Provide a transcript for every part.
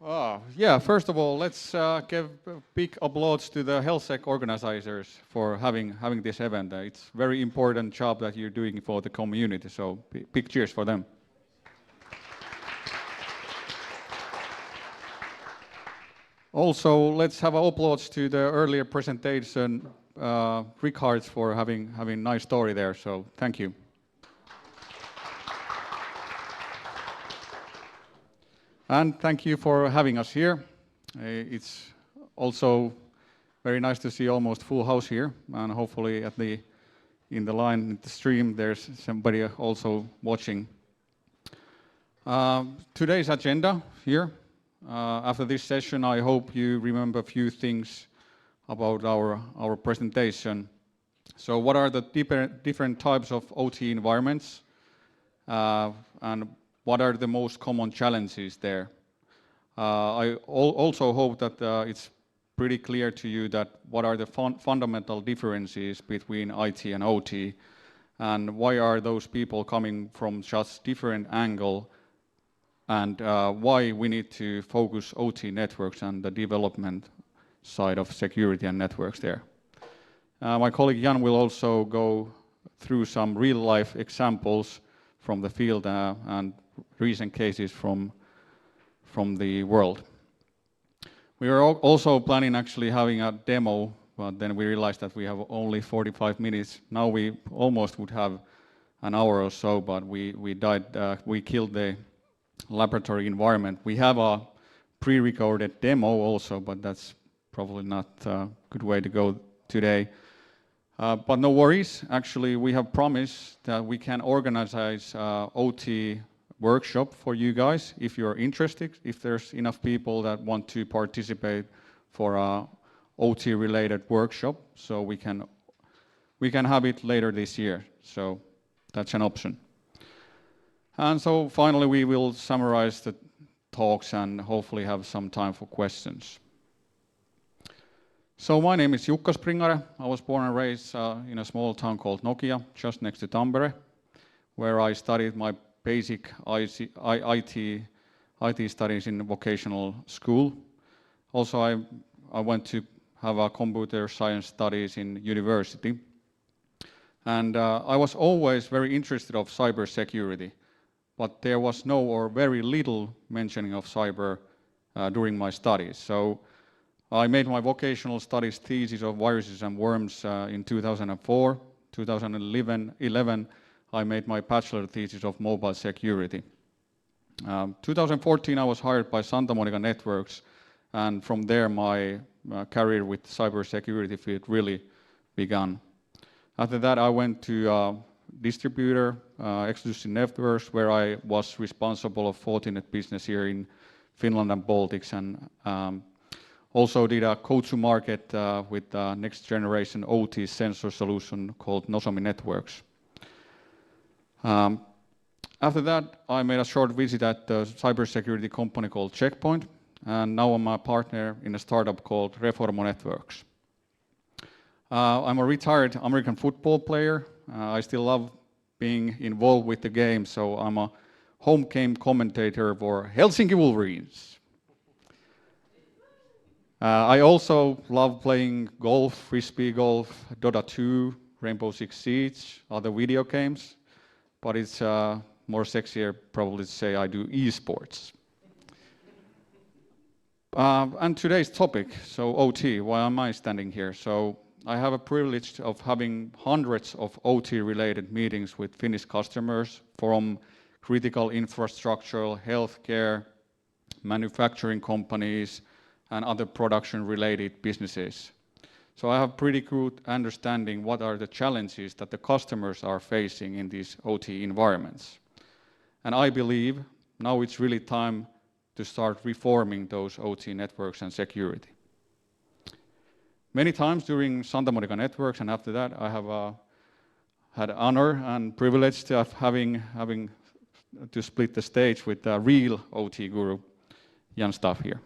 Yeah, first of all, let's give big applause to the HelSec organizers for having this event. It's a very important job that you're doing for the community, so big cheers for them. Also, let's have an applause to the earlier presentation, Richard, for having a nice story there, so thank you. And thank you for having us here. It's also very nice to see almost full house here, and hopefully in the line, in the stream, there's somebody also watching. Today's agenda here. After this session, I hope you remember a few things about our presentation. So what are the different types of OT environments, and what are the most common challenges there? I also hope that it's pretty clear to you that what are the fundamental differences between IT and OT, and why are those people coming from just different angle, and why we need to focus OT networks and the development side of security and networks there. My colleague Jan will also go through some real-life examples from the field and recent cases from the world. We are also planning actually having a demo, but then we realized that we have only 45 minutes. Now we almost would have an hour or so, but we killed the laboratory environment. We have a pre-recorded demo also, but that's probably not a good way to go today. But no worries, actually we have promised that we can organize OT workshop for you guys if you're interested, if there's enough people that want to participate for a OT related workshop, so we can have it later this year, so that's an option. And so finally we will summarize the talks and hopefully have some time for questions. So my name is Jukka Springare. I was born and raised in a small town called Nokia, just next to Tampere, where I studied my basic IT studies in vocational school. Also I went to have a computer science studies in university. And I was always very interested of cybersecurity, but there was no or very little mentioning of cyber during my studies. So I made my vocational studies thesis of viruses and worms in 2004. 2011, I made my bachelor thesis of mobile security. 2014, I was hired by Santa Monica Networks, and from there my career with cybersecurity field really began. After that, I went to distributor, Exclusive Networks, where I was responsible for Fortinet business here in Finland and Baltics, and also did a go-to-market with the next generation OT sensor solution called Nozomi Networks. After that, I made a short visit at the cybersecurity company called Checkpoint, and now I'm a partner in a startup called Reformo Networks. I'm a retired American football player. I still love being involved with the game, so I'm a home game commentator for Helsinki Wolverines. I also love playing golf, frisbee golf, Dota 2, Rainbow Six Siege, other video games, but it's more sexier probably to say I do esports. And today's topic, so OT, why am I standing here? So I have a privilege of having hundreds of OT-related meetings with Finnish customers from critical infrastructure, healthcare, manufacturing companies, and other production-related businesses. So I have pretty good understanding what are the challenges that the customers are facing in these OT environments. And I believe now it's really time to start reforming those OT networks and security. Many times during Santa Monica Networks and after that, I have had honor and privilege of having to split the stage with a real OT guru, Jan Staf here.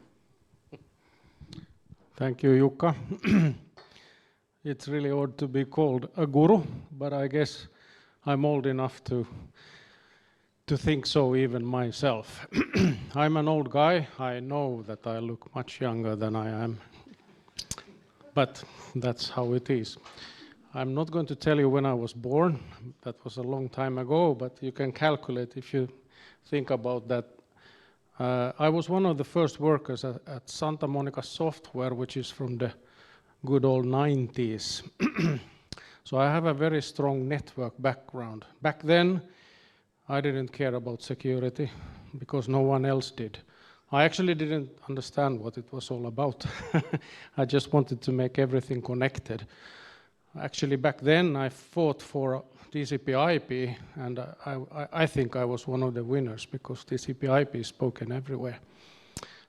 Thank you, Jukka. It's really odd to be called a guru, but I guess I'm old enough to to think so even myself. I'm an old guy. I know that I look much younger than I am, but that's how it is. I'm not going to tell you when I was born. That was a long time ago, but you can calculate if you think about that. I was one of the first workers at Santa Monica Software, which is from the good old 90s. So I have a very strong network background. Back then, I didn't care about security because no one else did. I actually didn't understand what it was all about. I just wanted to make everything connected. Actually, back then, I fought for TCP/IP, and I think I was one of the winners because TCP/IP is spoken everywhere.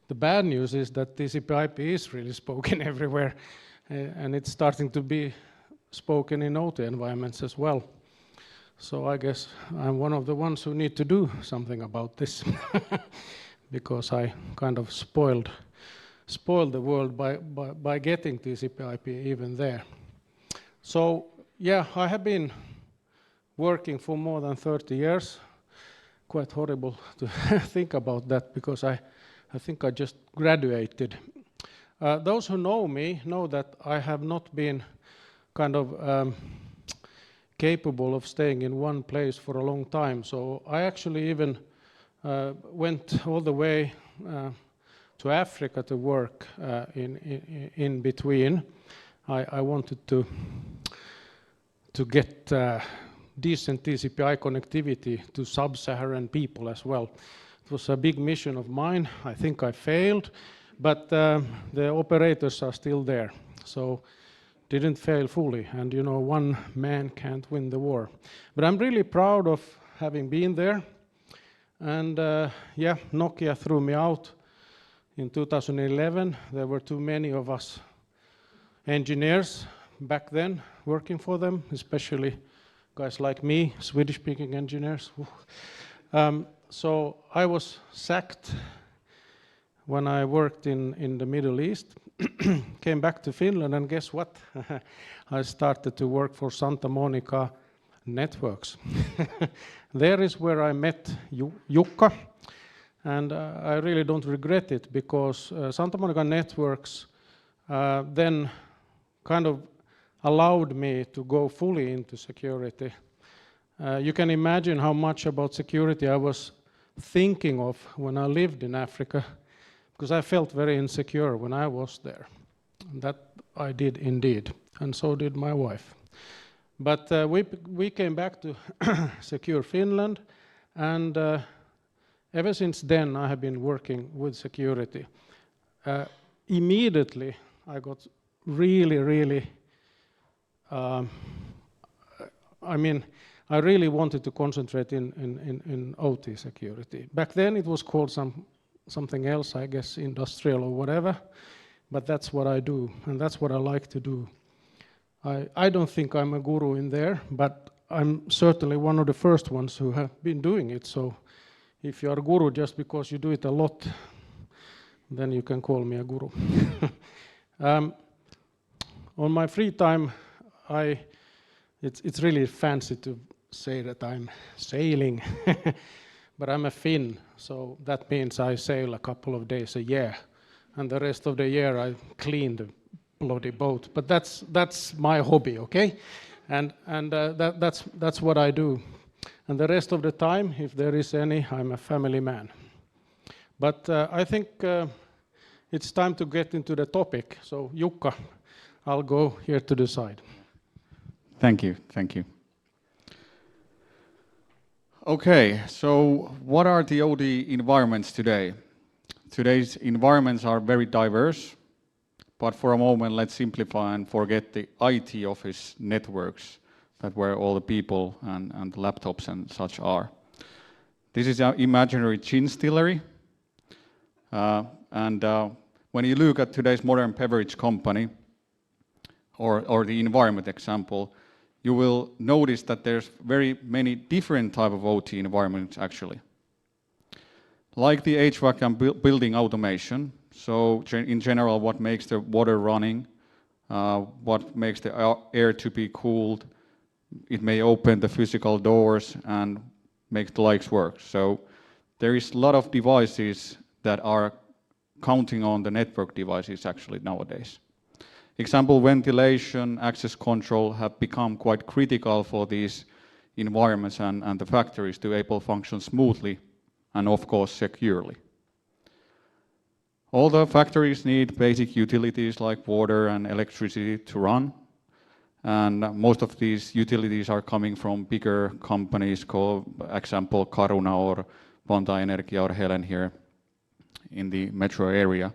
The bad news is that TCP/IP is really spoken everywhere, and it's starting to be spoken in OT environments as well. So I guess I'm one of the ones who need to do something about this because I kind of spoiled the world by getting TCP/IP even there. So yeah, I have been working for more than 30 years. Quite horrible to think about that because I think I just graduated. Those who know me know that I have not been kind of capable of staying in one place for a long time. So I actually even went all the way to Africa to work in between. I wanted to get decent TCP/IP connectivity to sub-Saharan people as well. It was a big mission of mine. I think I failed, but the operators are still there. So didn't fail fully, and you know, one man can't win the war. But I'm really proud of having been there, and yeah, Nokia threw me out in 2011. There were too many of us engineers back then working for them, especially guys like me, Swedish-speaking engineers. So I was sacked when I worked in the Middle East. Came back to Finland, and guess what? I started to work for Santa Monica Networks. There is where I met Jukka, and I really don't regret it because Santa Monica Networks then kind of allowed me to go fully into security. You can imagine how much about security I was thinking of when I lived in Africa, because I felt very insecure when I was there. And that I did indeed, and so did my wife. But we came back to Secure Finland, and ever since then I have been working with security. Immediately I got really I really wanted to concentrate in OT security. Back then it was called something else, I guess, industrial or whatever, but that's what I do, and that's what I like to do. I don't think I'm a guru in there, but I'm certainly one of the first ones who have been doing it. So if you are a guru just because you do it a lot, then you can call me a guru. On my free time, it's really fancy to say that I'm sailing, but I'm a Finn, so that means I sail a couple of days a year, and the rest of the year I clean the bloody boat. But that's my hobby, okay? And that's what I do. And the rest of the time, if there is any, I'm a family man. But I think it's time to get into the topic. So Jukka, I'll go here to the side. Thank you. Okay, so what are the OT environments today? Today's environments are very diverse, but for a moment let's simplify and forget the IT office networks, that where all the people and the laptops and such are. This is our imaginary gin distillery, and when you look at today's modern beverage company, or the environment example, you will notice that there's very many different type of OT environments actually. Like the HVAC and building automation, so in general what makes the water running, what makes the air to be cooled, it may open the physical doors and make the lights work. So there is a lot of devices that are counting on the network devices actually nowadays. Example, ventilation, access control have become quite critical for these environments and the factories to able function smoothly and of course securely. All the factories need basic utilities like water and electricity to run, and most of these utilities are coming from bigger companies called, example, Caruna or Vantaa Energia or Helen here in the metro area.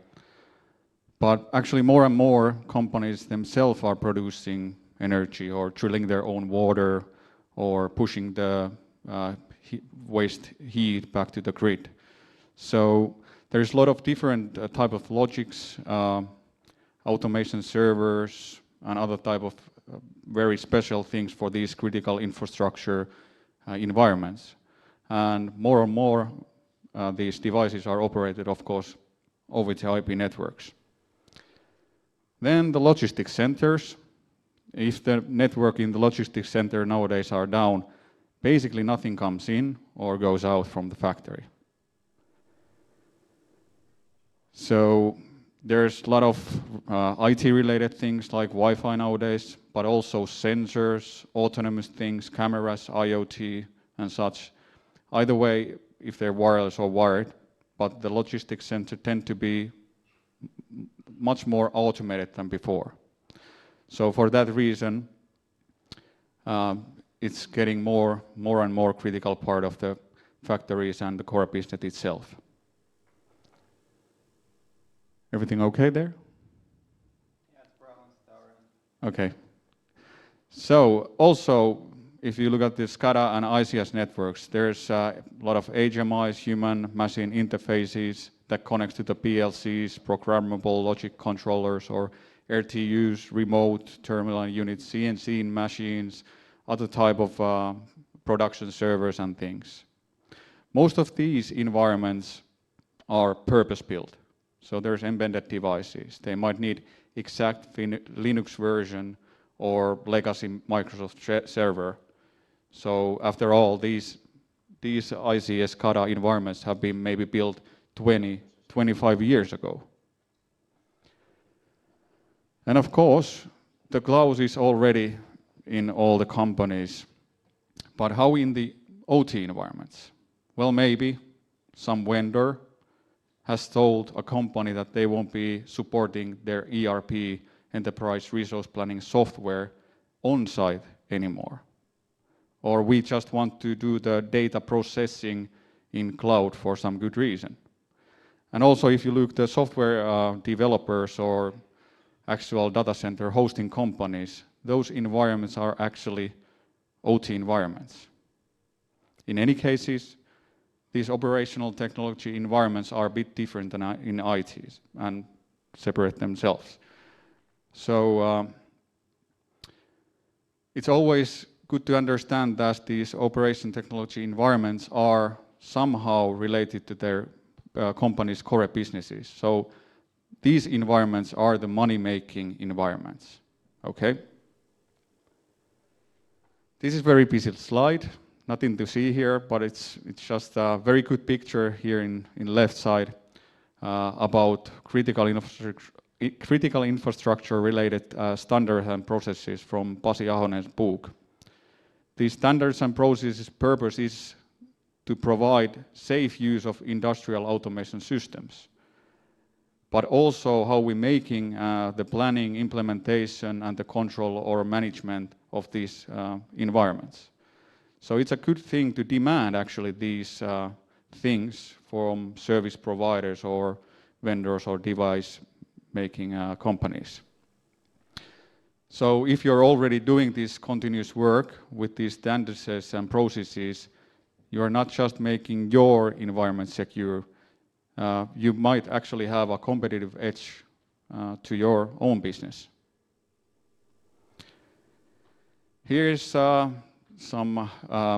But actually more and more companies themselves are producing energy or drilling their own water or pushing the waste heat back to the grid. So there's a lot of different type of logics, automation servers, and other type of very special things for these critical infrastructure environments. And more these devices are operated, of course, over the IP networks. Then the logistics centers. If the network in the logistics center nowadays are down, basically nothing comes in or goes out from the factory. So there's a lot of IT-related things like Wi-Fi nowadays, but also sensors, autonomous things, cameras, IoT, and such. Either way, if they're wireless or wired, but the logistics center tend to be much more automated than before. So for that reason, it's getting more and more critical part of the factories and the core business itself. Everything okay there? Yeah, it's balanced already. Okay. So also, if you look at the SCADA and ICS networks, there's a lot of HMIs, human-machine interfaces that connects to the PLCs, programmable logic controllers, or RTUs, remote terminal units, CNC machines, other type of production servers and things. Most of these environments are purpose-built. So there's embedded devices. They might need exact Linux version or legacy Microsoft server. So after all, these ICS SCADA environments have been maybe built 20, 25 years ago. And of course, the cloud is already in all the companies. But how in the OT environments? Well, maybe some vendor has told a company that they won't be supporting their ERP, enterprise resource planning software, on-site anymore. Or we just want to do the data processing in cloud for some good reason. And also if you look at the software developers or actual data center hosting companies, those environments are actually OT environments. In any cases, these operational technology environments are a bit different than in IT and separate themselves. So it's always good to understand that these operation technology environments are somehow related to their company's core businesses. So these environments are the money-making environments. Okay? This is a very busy slide. Nothing to see here, but it's just a very good picture here in left side about critical infrastructure related standards and processes from Pasi Ahonen's book. These standards and processes purpose is to provide safe use of industrial automation systems, but also how we're making the planning, implementation, and the control or management of these environments. So it's a good thing to demand actually these things from service providers or vendors or device making companies. So if you're already doing this continuous work with these standards and processes, you're not just making your environment secure, you might actually have a competitive edge to your own business. Here's some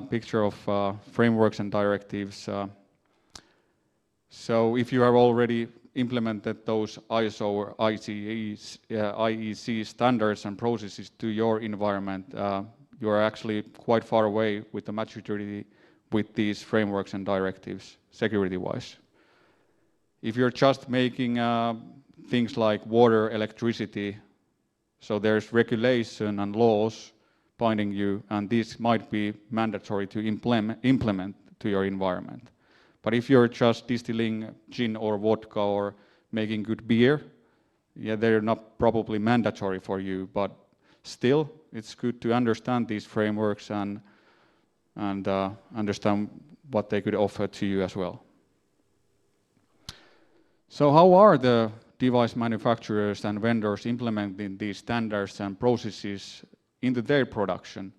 picture of frameworks and directives. So if you have already implemented those ISO or IEC standards and processes to your environment, you are actually quite far away with the with these frameworks and directives security-wise. If you're just making things like water, electricity, so there's regulation and laws binding you, and these might be mandatory to implement to your environment. But if you're just distilling gin or vodka or making good beer, yeah, they're not probably mandatory for you, but still, it's good to understand these frameworks and understand what they could offer to you as well. So how are the device manufacturers and vendors implementing these standards and processes into their production?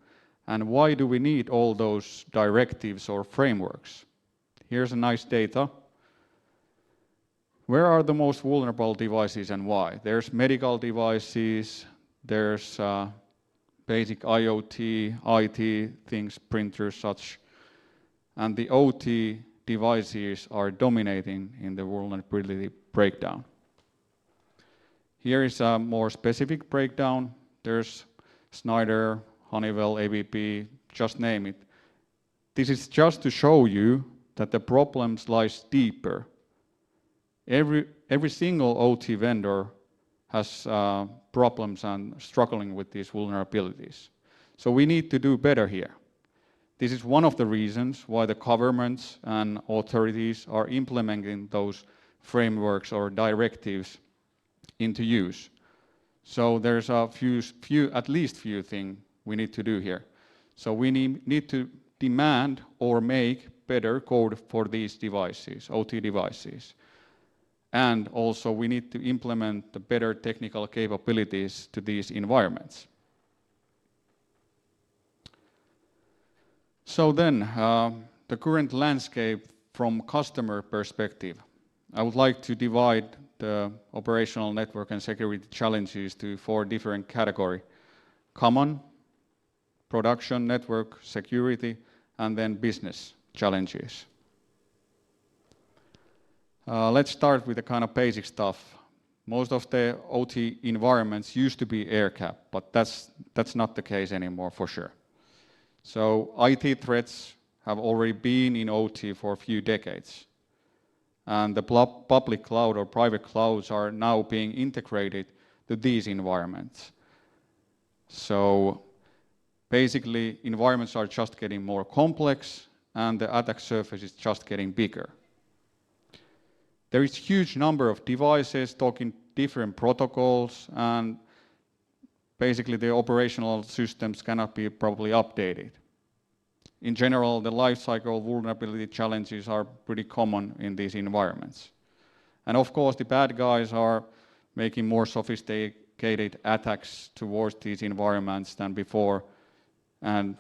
And why do we need all those directives or frameworks? Here's a nice data. Where are the most vulnerable devices and why? There's medical devices, there's basic IoT, IT things, printers, such. And the OT devices are dominating in the vulnerability breakdown. Here is a more specific breakdown. There's Schneider, Honeywell, ABB, just name it. This is just to show you that the problems lies deeper. Every single OT vendor has problems and struggling with these vulnerabilities. So we need to do better here. This is one of the reasons why the governments and authorities are implementing those frameworks or directives into use. So there's a at least few things we need to do here. So we need to demand or make better code for these devices, OT devices. And also we need to implement the better technical capabilities to these environments. So then, the current landscape from customer perspective. I would like to divide the operational network and security challenges to 4 different categories: common, production, network, security, and then business challenges. Let's start with the kind of basic stuff. Most of the OT environments used to be air-gapped, but that's not the case anymore for sure. So IT threats have already been in OT for a few decades. And the public cloud or private clouds are now being integrated to these environments. So basically, environments are just getting more complex and the attack surface is just getting bigger. There is a huge number of devices talking different protocols, and basically the operational systems cannot be properly updated. In general, the lifecycle vulnerability challenges are pretty common in these environments. And of course, the bad guys are making more sophisticated attacks towards these environments than before. And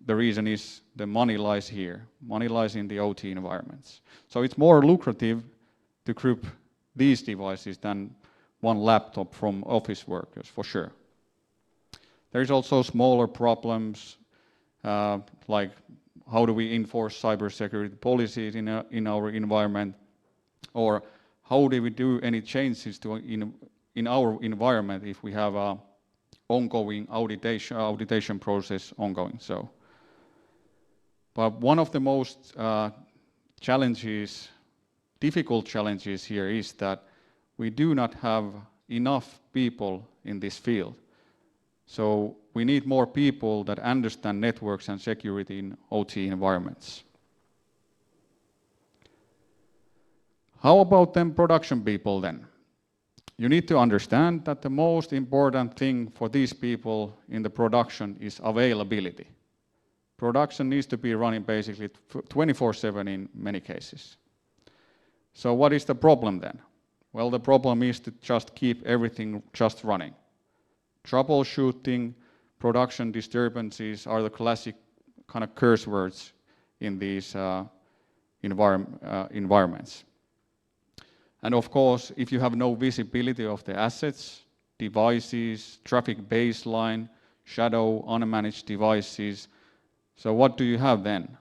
the reason is the money lies here. Money lies in the OT environments. So it's more lucrative to group these devices than one laptop from office workers, for sure. There's also smaller problems, like how do we enforce cybersecurity policies in our environment, or how do we do any changes to in our environment if we have a ongoing auditation process ongoing. So, but one of the most difficult challenges here is that we do not have enough people in this field. So we need more people that understand networks and security in OT environments. How about them production people then? You need to understand that the most important thing for these people in the production is availability. Production needs to be running basically 24/7 in many cases. So what is the problem then? Well, the problem is to just keep everything just running. Troubleshooting, production disturbances are the classic kind of curse words in these environments. And of course, if you have no visibility of the assets, devices, traffic baseline, shadow, unmanaged devices, so what do you have then?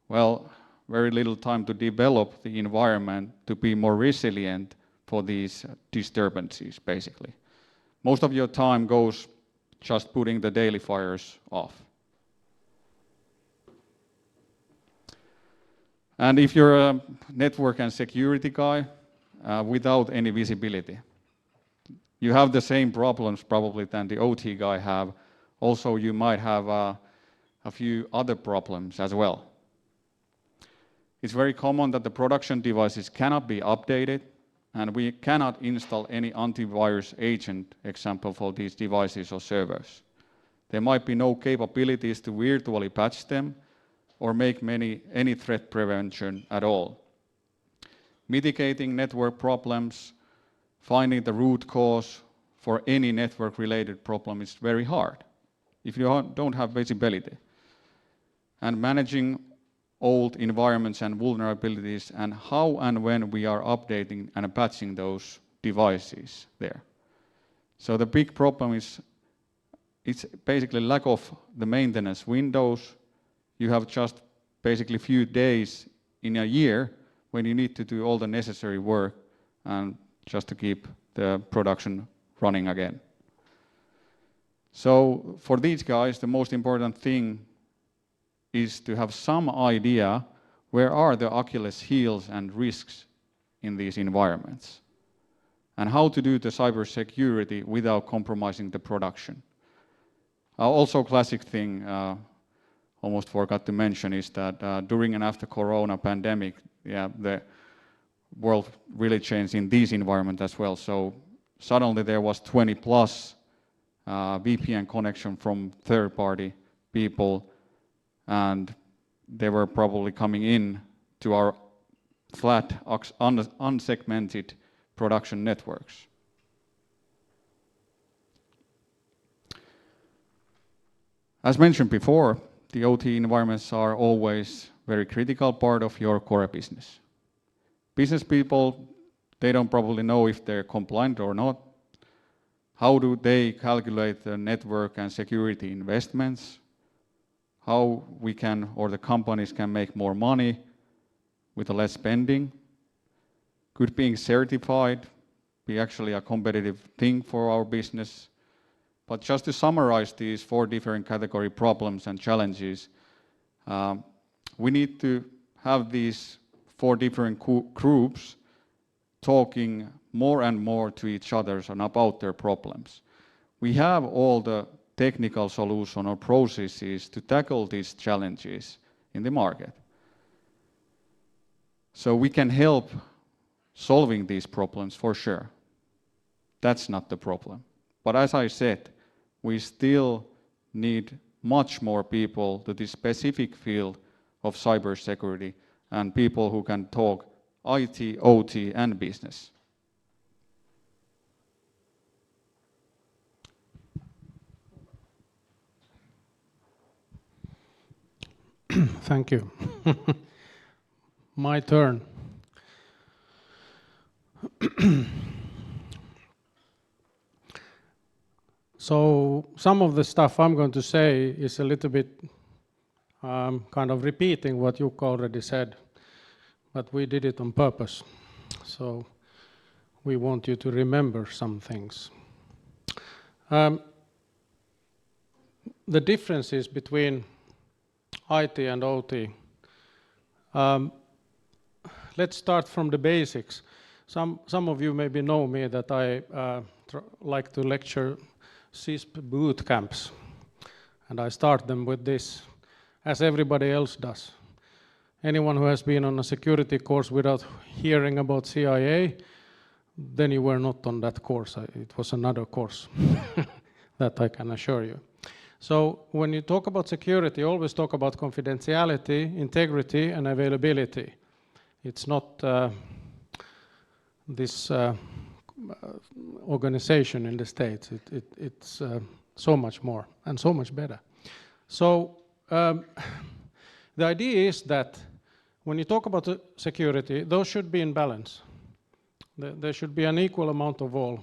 Well, very little time to develop the environment to be more resilient for these disturbances, basically. Most of your time goes just putting the daily fires off. And if you're a network and security guy without any visibility, you have the same problems probably than the OT guy have. Also, you might have a few other problems as well. It's very common that the production devices cannot be updated, and we cannot install any antivirus agent, example, for these devices or servers. There might be no capabilities to virtually patch them or make any threat prevention at all. Mitigating network problems, finding the root cause for any network-related problem is very hard if you don't have visibility. And managing old environments and vulnerabilities, and how and when we are updating and patching those devices there. So the big problem is it's basically lack of the maintenance windows. You have just basically few days in a year when you need to do all the necessary work and just to keep the production running again. So for these guys, the most important thing is to have some idea where are the Achilles heels and risks in these environments, and how to do the cybersecurity without compromising the production. Also classic thing, almost forgot to mention, is that during and after Corona pandemic, the world really changed in this environment as well. So suddenly there was 20 plus VPN connection from third-party people, and they were probably coming in to our flat, unsegmented production networks. As mentioned before, the OT environments are always very critical part of your core business. Business people, they don't probably know if they're compliant or not. How do they calculate the network and security investments? How we can, or the companies can make more money with less spending? Could being certified be actually a competitive thing for our business? But just to summarize these 4 different category problems and challenges, we need to have these 4 different groups talking more and more to each other and about their problems. We have all the technical solution or processes to tackle these challenges in the market. So we can help solving these problems for sure. That's not the problem. But as I said, we still need much more people to this specific field of cybersecurity and people who can talk IT, OT, and business. Thank you. My turn. So some of the stuff I'm going to say is a little bit kind of repeating what Jukka already said, but we did it on purpose. So we want you to remember some things. The differences between IT and OT. Let's start from the basics. Some of you maybe know me that I like to lecture CISP boot camps, and I start them with this, as everybody else does. Anyone who has been on a security course without hearing about CIA, then you were not on that course. It was another course, that I can assure you. So when you talk about security, always talk about confidentiality, integrity, and availability. It's not this organization in the States. It's so much more and so much better. So the idea is that when you talk about security, those should be in balance. There should be an equal amount of all.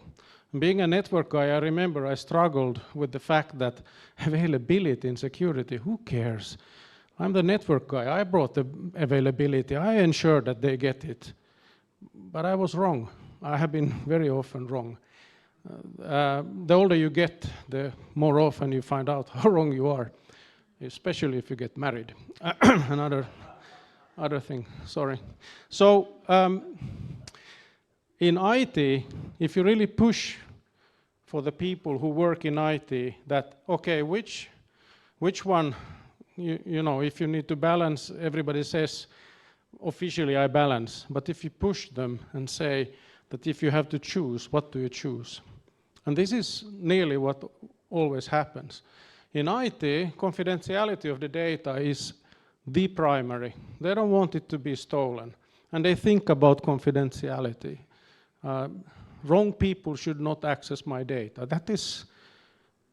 Being a network guy, I remember I struggled with the fact that availability in security, who cares? I'm the network guy. I brought the availability. I ensure that they get it. But I was wrong. I have been very often wrong. The older you get, the more often you find out how wrong you are, especially if you get married. other thing, sorry. So in IT, if you really push for the people who work in IT that, okay, which one, you know, if you need to balance, everybody says, officially I balance, but if you push them and say that if you have to choose, what do you choose? And this is nearly what always happens. In IT, confidentiality of the data is the primary. They don't want it to be stolen, and they think about confidentiality. Wrong people should not access my data. That is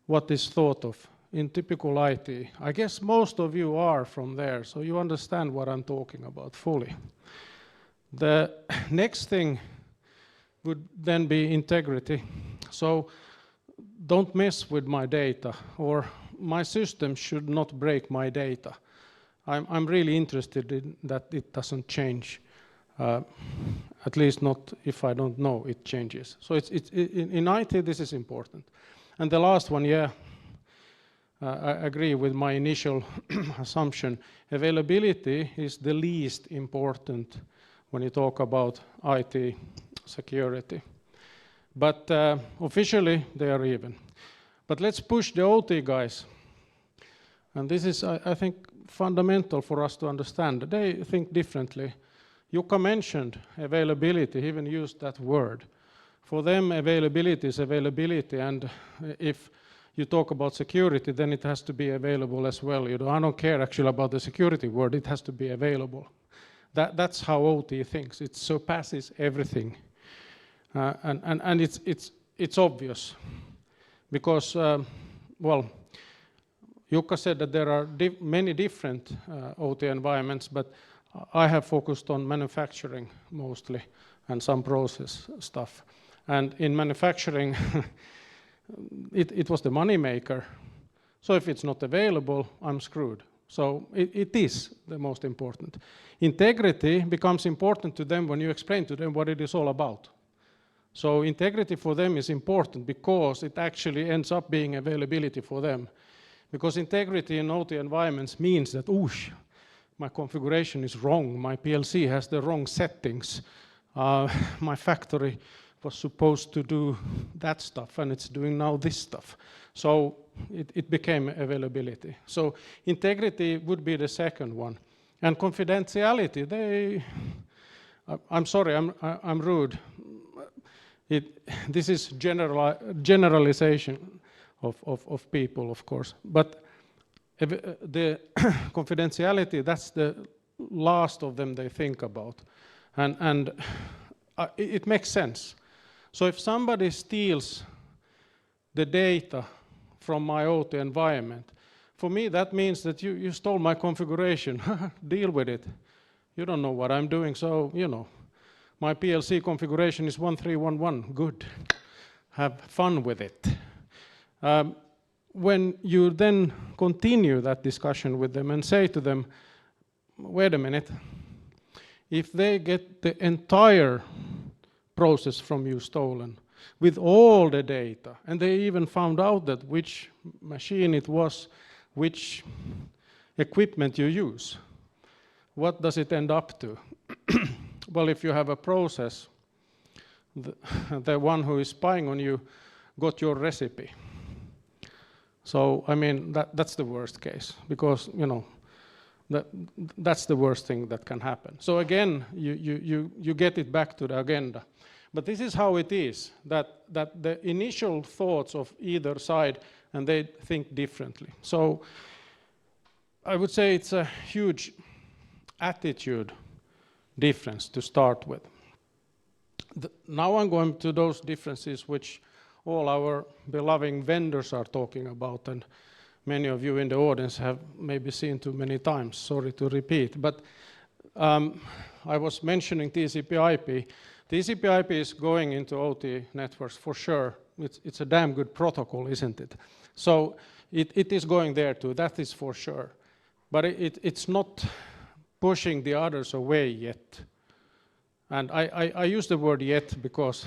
what is thought of in typical IT. I guess most of you are from there, so you understand what I'm talking about fully. The next thing would then be integrity. So don't mess with my data, or my system should not break my data. I'm really interested in that it doesn't change. At least not if I don't know it changes. So in IT this is important. And the last one, yeah, I agree with my initial assumption. Availability is the least important when you talk about IT security. But officially they are even. But let's push the OT guys. And this is, I think, fundamental for us to understand. They think differently. Jukka mentioned availability, he even used that word. For them, availability is availability, and if you talk about security, then it has to be available as well. You know, I don't care actually about the security word, it has to be available. That's how OT thinks. It surpasses everything. And it's obvious. Because, well, Jukka said that there are many different OT environments, but I have focused on manufacturing mostly and some process stuff. And in manufacturing, it was the money maker. So if it's not available, I'm screwed. So it is the most important. Integrity becomes important to them when you explain to them what it is all about. So integrity for them is important because it actually ends up being availability for them. Because integrity in OT environments means that, oosh, my configuration is wrong, my PLC has the wrong settings, my factory was supposed to do that stuff and it's doing now this stuff. So it became availability. So integrity would be the second one. And confidentiality, I'm sorry, I'm rude. This is generalization of people, of course. But the confidentiality, that's the last of them they think about. And it makes sense. So if somebody steals the data from my OT environment, for me that means that you stole my configuration. Deal with it. You don't know what I'm doing, so you know. My PLC configuration is 1311. Good. Have fun with it. When you then continue that discussion with them and say to them, wait a minute, if they get the entire process from you stolen with all the data, and they even found out that which machine it was, which equipment you use, what does it end up to? Well, if you have a process, the one who is spying on you got your recipe. So, I mean, that's the worst case, because, you know, that's the worst thing that can happen. So again, you get it back to the agenda. But this is how it is, that the initial thoughts of either side, and they think differently. So I would say it's a huge attitude difference to start with. Now I'm going to those differences which all our beloved vendors are talking about, and many of you in the audience have maybe seen too many times, sorry to repeat. But I was mentioning TCP/IP. TCP/IP is going into OT networks for sure. It's a damn good protocol, isn't it? So it is going there too, that is for sure. But it's not pushing the others away yet. And I use the word yet because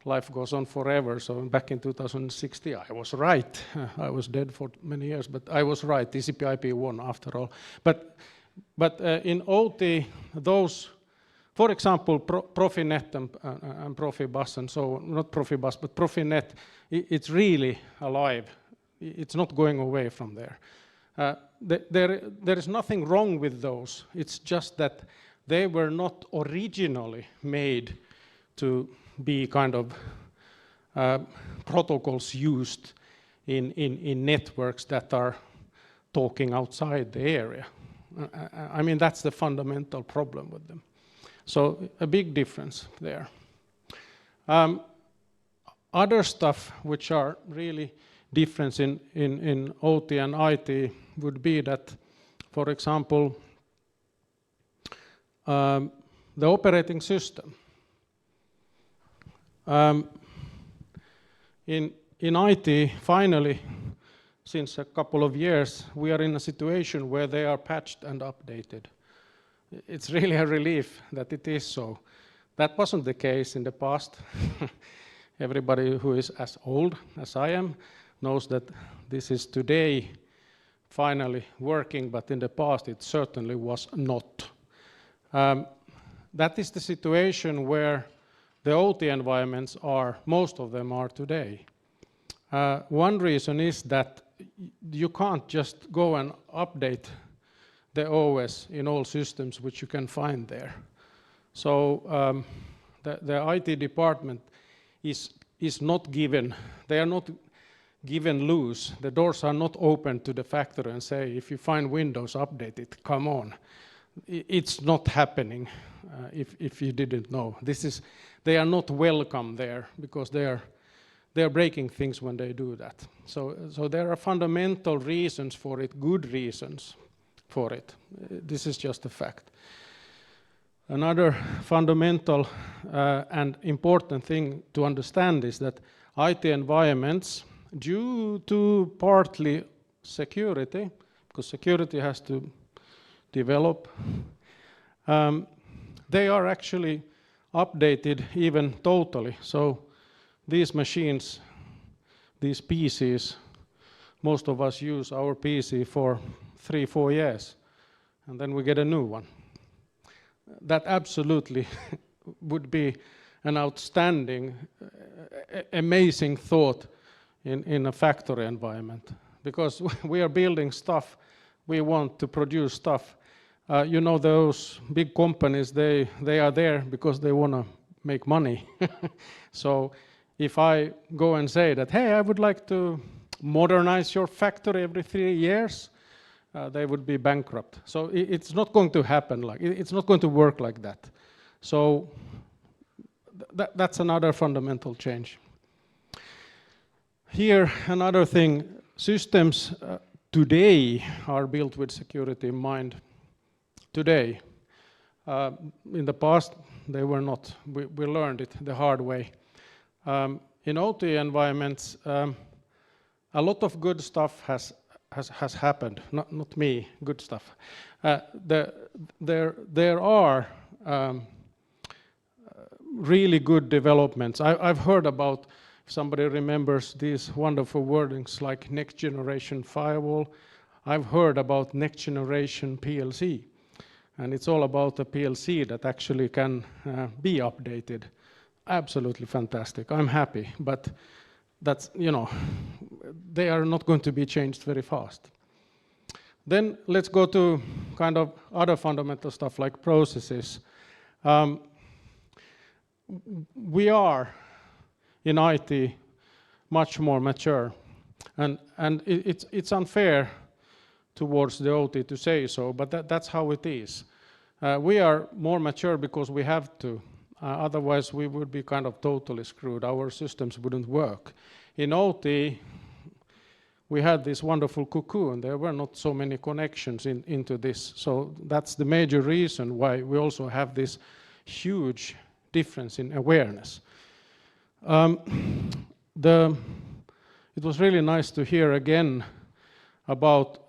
life goes on forever. So back in 2016, I was right. I was dead for many years, but I was right. TCP/IP won after all. But But in OT, those, for example, Profinet and Profibus, and so not Profibus, but Profinet, it's really alive. It's not going away from there. There is nothing wrong with those. It's just that they were not originally made to be kind of protocols used in networks that are talking outside the area. I mean, that's the fundamental problem with them. So a big difference there. Other stuff which are really different in OT and IT would be that, for example, the operating system. In IT, finally, since a couple of years, we are in a situation where they are patched and updated. It's really a relief that it is so. That wasn't the case in the past. Everybody who is as old as I am knows that this is today finally working, but in the past it certainly was not. That is the situation where the OT environments are, most of them are today. One reason is that you can't just go and update the OS in all systems which you can find there. So the IT department is not given, they are not given loose. The doors are not open to the factory and say, if you find Windows, update it, come on. It's not happening, if you didn't know. They are not welcome there because they are breaking things when they do that. So there are fundamental reasons for it, good reasons for it. This is just a fact. Another fundamental and important thing to understand is that IT environments, due to partly security, because security has to develop, they are actually updated even totally. So these machines, these PCs, most of us use our PC for 3-4 years, and then we get a new one. That absolutely would be an outstanding, amazing thought in a factory environment, because we are building stuff, we want to produce stuff. You know, those big companies, they are there because they want to make money. So if I go and say that, hey, I would like to modernize your factory every 3 years, they would be bankrupt. So it's not going to happen, it's not going to work like that. So that's another fundamental change. Here, another thing, systems today are built with security in mind. Today. In the past, they were not. We learned it the hard way. In OT environments, a lot of good stuff has happened. Not me, good stuff. There are really good developments. I've heard about, if somebody remembers these wonderful wordings like next generation firewall, I've heard about next generation PLC. And it's all about a PLC that actually can be updated. Absolutely fantastic. I'm happy, but that's, you know, they are not going to be changed very fast. Then let's go to kind of other fundamental stuff like processes. We are in IT much more mature, and it's unfair towards the OT to say so, but that's how it is. We are more mature because we have to. Otherwise, we would be kind of totally screwed. Our systems wouldn't work. In OT, we had this wonderful cocoon. There were not so many connections into this. So that's the major reason why we also have this huge difference in awareness. It was really nice to hear again about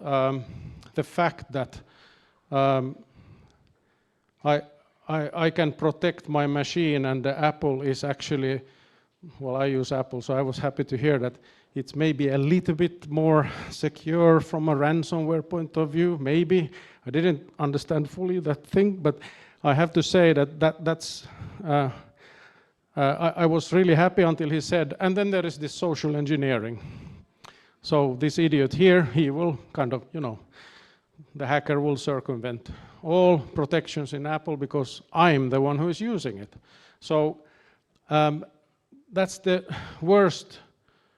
the fact that I can protect my machine, and the Apple is actually well, I use Apple, so I was happy to hear that it's maybe a little bit more secure from a ransomware point of view, maybe. I didn't understand fully that thing, but I have to say that's I was really happy until he said, and then there is this social engineering. So this idiot here, he will kind of, the hacker will circumvent all protections in Apple because I'm the one who is using it. So that's the worst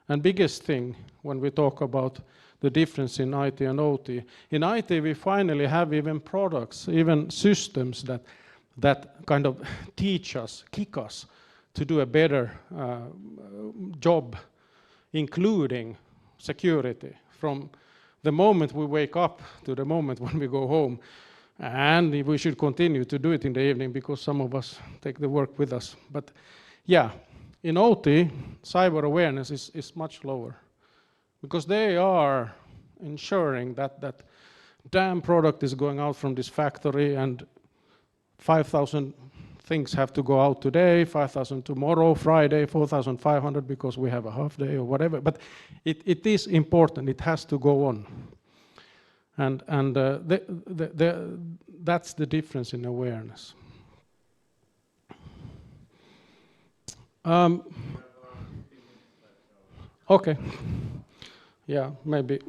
and biggest thing when we talk about the difference in IT and OT. In IT, we finally have even products, even systems that kind of teach us, kick us to do a better job, including security, from the moment we wake up to the moment when we go home. And we should continue to do it in the evening because some of us take the work with us. But yeah, in OT, cyber awareness is much lower because they are ensuring that damn product is going out from this factory and 5,000 things have to go out today, 5,000 tomorrow, Friday, 4,500 because we have a half day or whatever. But it is important, it has to go on. And that's the difference in awareness. Okay. Yeah, maybe.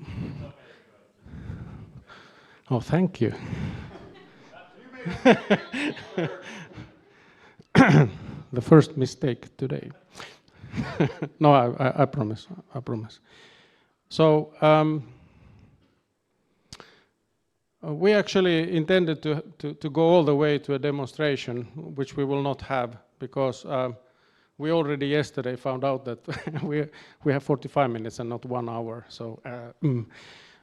Oh, thank you. The first mistake today. No, I promise. I promise. So we actually intended to go all the way to a demonstration, which we will not have because we already yesterday found out that we have 45 minutes and not 1 hour. So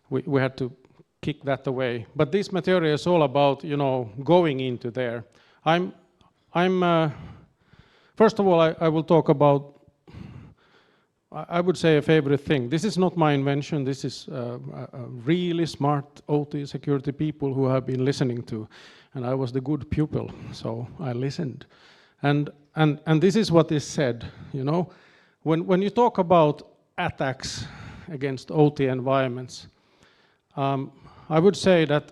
we had to kick that away. But this material is all about, going into there. First of all, I will talk about, I would say, a favorite thing. This is not my invention. This is a really smart OT security people who have been listening to. And I was the good pupil, so I listened. And this is what is said, When you talk about attacks against OT environments, I would say that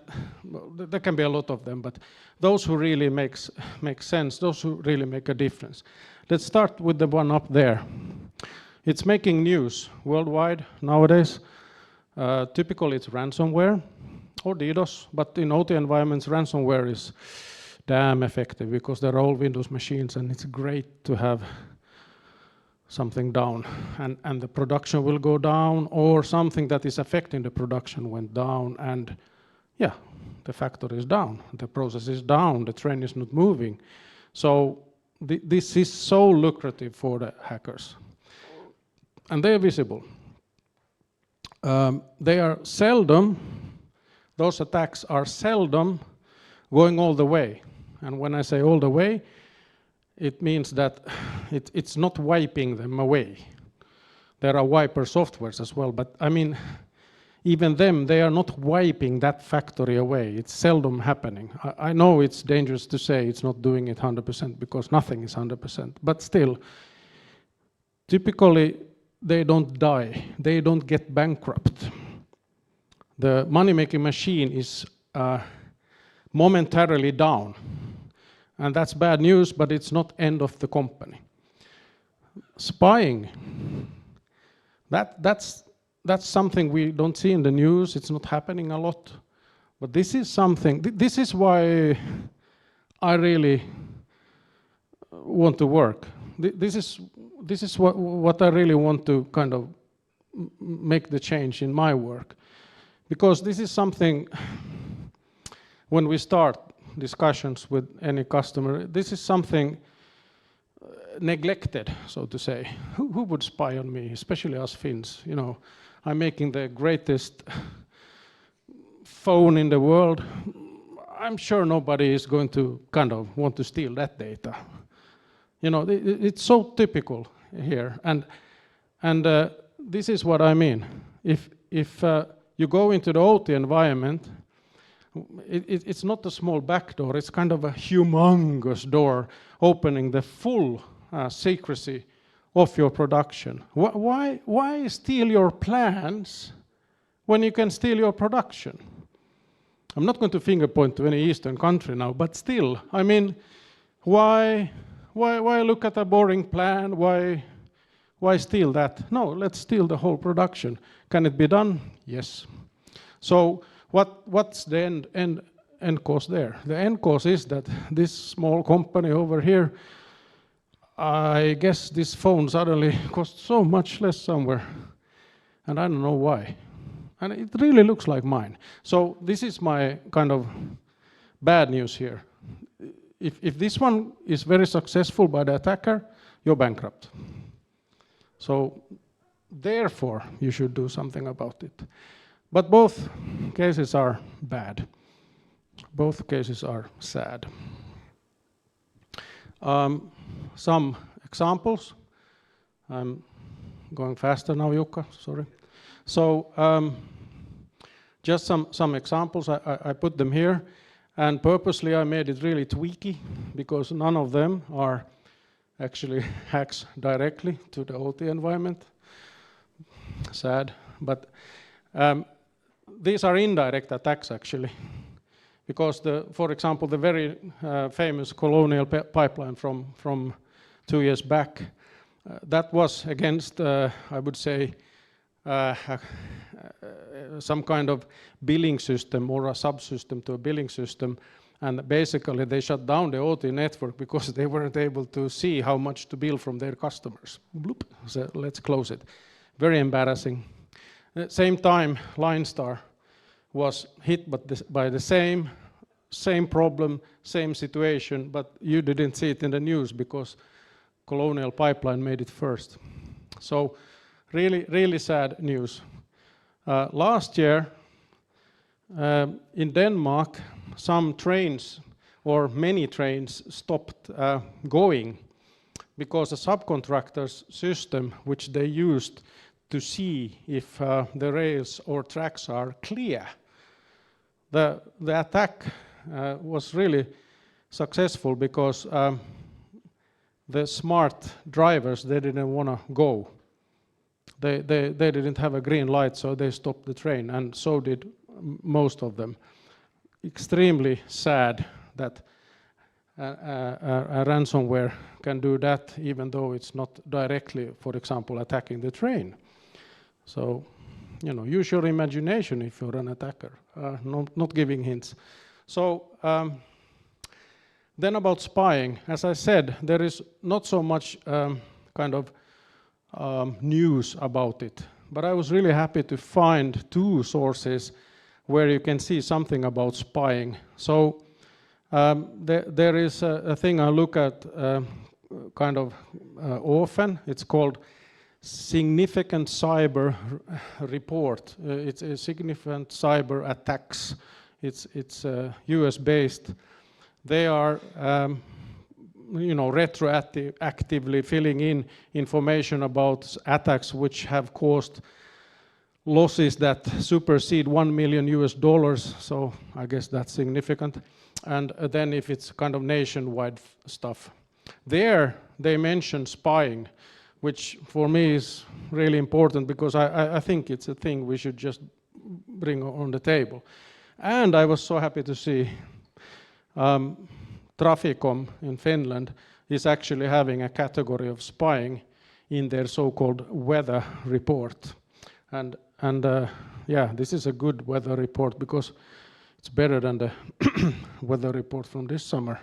there can be a lot of them, but those who really make sense, those who really make a difference. Let's start with the one up there. It's making news worldwide nowadays. Typically it's ransomware or DDoS, but in OT environments, ransomware is damn effective because they're all Windows machines and it's great to have something down and the production will go down or something that is affecting the production went down and yeah, the factory is down, the process is down, the train is not moving. So this is so lucrative for the hackers. And they are visible. They are seldom, those attacks are seldom going all the way. And when I say all the way, it means that it's not wiping them away. There are wiper softwares as well, but I mean, even them, they are not wiping that factory away. It's seldom happening. I know it's dangerous to say it's not doing it 100% because nothing is 100%, but still, typically they don't die. They don't get bankrupt. The money-making machine is momentarily down. And that's bad news, but it's not end of the company. Spying, that's something we don't see in the news. It's not happening a lot. But this is something, this is why I really want to work. This is what I really want to kind of make the change in my work. Because this is something, when we start discussions with any customer, this is something neglected, so to say. Who would spy on me, especially us Finns? I'm making the greatest phone in the world. I'm sure nobody is going to kind of want to steal that data. It's so typical here, and this is what I mean. If you go into the OT environment, it's not a small back door, it's kind of a humongous door opening the full secrecy of your production. Why steal your plans when you can steal your production? I'm not going to finger point to any Eastern country now, but still, I mean, why look at a boring plan? Why steal that? No, let's steal the whole production. Can it be done? Yes. So what's the end cause there? The end cause is that this small company over here, I guess this phone suddenly costs so much less somewhere, and I don't know why. And it really looks like mine. So this is my kind of bad news here. If this one is very successful by the attacker, you're bankrupt. So therefore, you should do something about it. But both cases are bad. Both cases are sad. Some examples. I'm going faster now, Jukka, sorry. So just some examples, I put them here, and purposely I made it really tweaky because none of them are actually hacks directly to the OT environment. Sad, but these are indirect attacks actually, because for example, the very famous Colonial pipeline from 2 years back, that was against, I would say, some kind of billing system or a subsystem to a billing system, and basically they shut down the OT network because they weren't able to see how much to bill from their customers. Bloop, so let's close it. Very embarrassing. At the same time, Linestar was hit by the same problem, same situation, but you didn't see it in the news because Colonial Pipeline made it first. So really sad news. Last year in Denmark, some trains or many trains stopped going because a subcontractor's system, which they used to see if the rails or tracks are clear, the attack was really successful because the smart drivers, they didn't want to go. They didn't have a green light, so they stopped the train, and so did most of them. Extremely sad that a ransomware can do that, even though it's not directly, for example, attacking the train. So, you know, use your imagination if you're an attacker, not giving hints. So, then about spying, as I said, there is not so much kind of news about it, but I was really happy to find 2 sources where you can see something about spying. So there is a thing I look at kind of often. It's called Significant Cyber Report. It's a Significant Cyber Attacks. It's US based. They are retroactively filling in information about attacks which have caused losses that supersede $1 million. So I guess that's significant. And then if it's kind of nationwide stuff. There they mention spying, which for me is really important because I think it's a thing we should just bring on the table. And I was so happy to see Traficom in Finland is actually having a category of spying in their so-called weather report. And yeah, this is a good weather report because it's better than the weather report from this summer.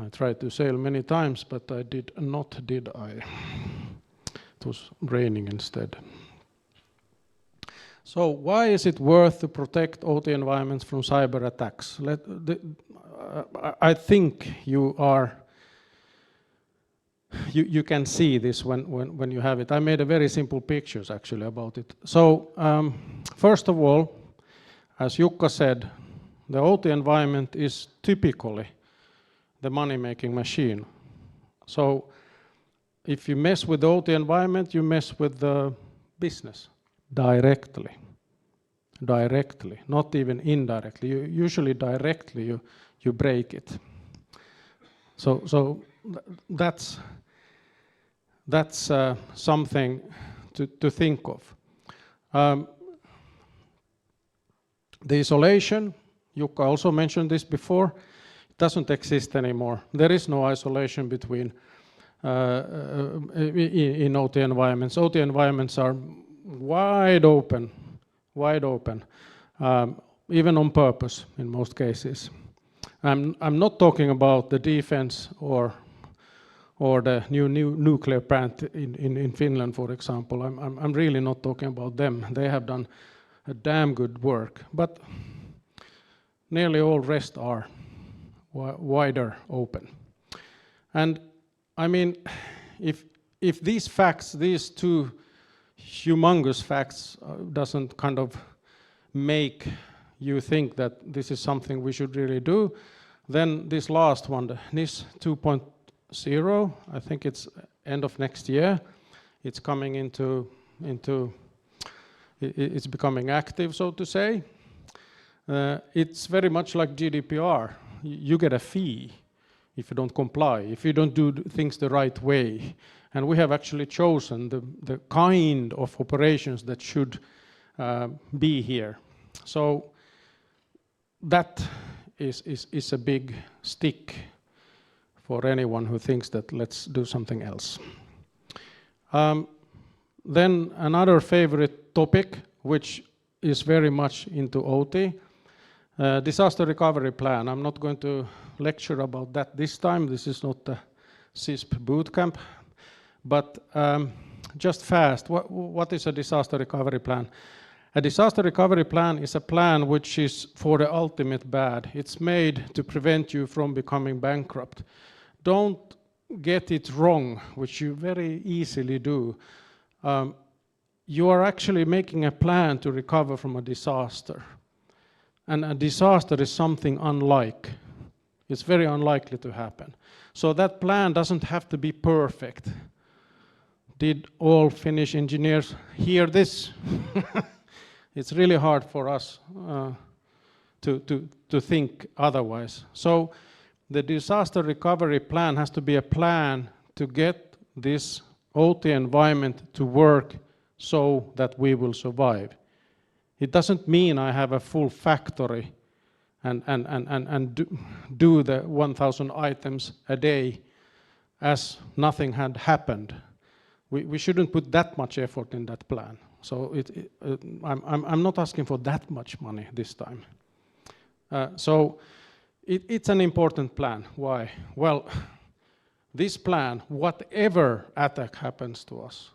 I tried to sail many times, but I did not, did I? It was raining instead. So why is it worth to protect OT environments from cyber attacks? I think you can see this when you have it. I made a very simple pictures actually about it. So first of all, as Jukka said, the OT environment is typically the money-making machine. So if you mess with the OT environment, you mess with the business directly, not even indirectly. Usually directly you break it. So that's That's something to think of. The isolation, Jukka also mentioned this before, doesn't exist anymore. There is no isolation between in OT environments. OT environments are wide open, even on purpose in most cases. I'm not talking about the defense or the new nuclear plant in Finland, for example. I'm really not talking about them. They have done a damn good work, but nearly all rest are wider open. And I mean, if these facts, these two humongous facts, doesn't kind of make you think that this is something we should really do, then this last one, the NIS 2.0, I think it's end of next year. It's coming it's becoming active, so to say. It's very much like GDPR. You get a fee if you don't comply, if you don't do things the right way. And we have actually chosen the kind of operations that should be here. So that is a big stick for anyone who thinks that let's do something else. Then another favorite topic, which is very much into OT, disaster recovery plan. I'm not going to lecture about that this time. This is not the CISP bootcamp. But just fast, what is a disaster recovery plan? A disaster recovery plan is a plan which is for the ultimate bad. It's made to prevent you from becoming bankrupt. Don't get it wrong, which you very easily do. You are actually making a plan to recover from a disaster. And a disaster is something unlike. It's very unlikely to happen. So that plan doesn't have to be perfect. Did all Finnish engineers hear this? It's really hard for us to think otherwise. So the disaster recovery plan has to be a plan to get this OT environment to work so that we will survive. It doesn't mean I have a full factory and do the 1,000 items a day as nothing had happened. We shouldn't put that much effort in that plan. So I'm not asking for that much money this time. So it's an important plan. Why? Well, this plan, whatever attack happens to us,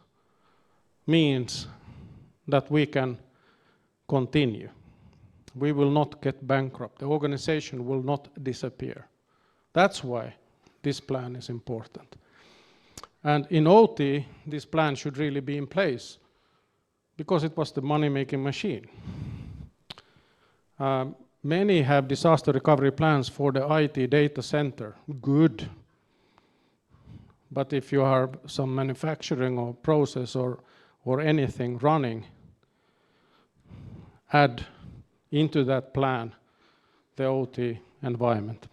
means that we can continue. We will not get bankrupt. The organization will not disappear. That's why this plan is important. And in OT, this plan should really be in place because it was the money-making machine. Many have disaster recovery plans for the IT data center. Good. But if you have some manufacturing or process or anything running, add into that plan the OT environment.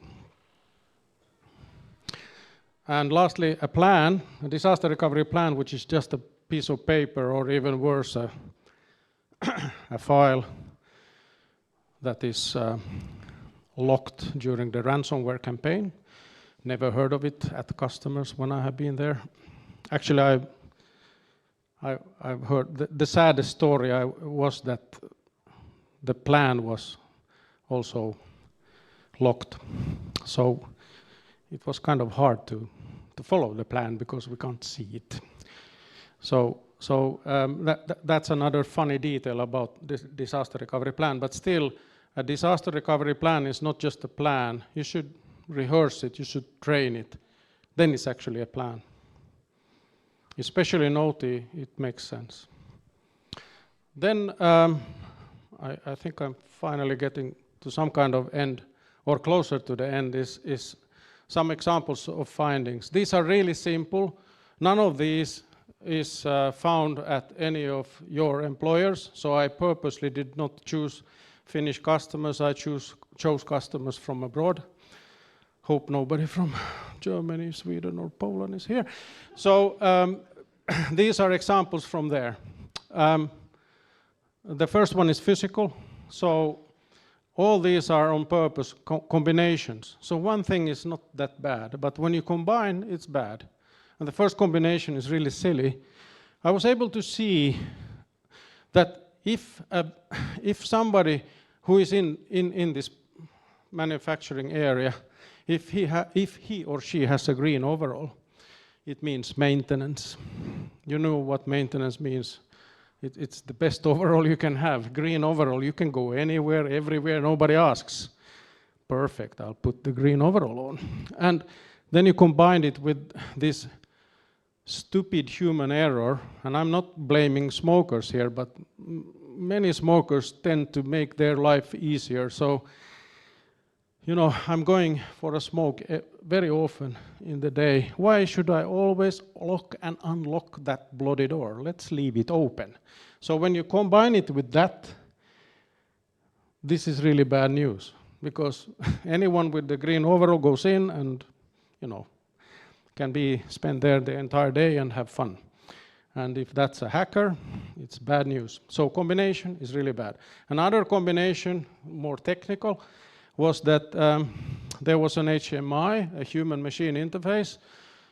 And lastly, a disaster recovery plan, which is just a piece of paper or even worse, a file that is locked during the ransomware campaign. Never heard of it at the customers when I have been there. Actually, I've heard the saddest story was that the plan was also locked. So it was kind of hard to follow the plan because we can't see it. So that's another funny detail about this disaster recovery plan. But still, a disaster recovery plan is not just a plan. You should rehearse it, you should train it. Then it's actually a plan. Especially in OT, it makes sense. Then I think I'm finally getting to some kind of end, or closer to the end, is some examples of findings. These are really simple. None of these is found at any of your employers, so I purposely did not choose Finnish customers. I chose customers from abroad. Hope nobody from Germany, Sweden, or Poland is here. So these are examples from there. The first one is physical. So all these are on purpose combinations. So one thing is not that bad, but when you combine, it's bad. And the first combination is really silly. I was able to see that if somebody who is in this manufacturing area, if he or she has a green overall, it means maintenance. You know what maintenance means. It's the best overall you can have. Green overall, you can go anywhere, everywhere, nobody asks. Perfect, I'll put the green overall on. And then you combine it with this stupid human error, and I'm not blaming smokers here, but many smokers tend to make their life easier. So, you know, I'm going for a smoke very often in the day. Why should I always lock and unlock that bloody door? Let's leave it open. So when you combine it with that, this is really bad news, because anyone with the green overall goes in and, you know, can spend there the entire day and have fun. And if that's a hacker, it's bad news. So combination is really bad. Another combination, more technical, was that there was an HMI, a human-machine interface,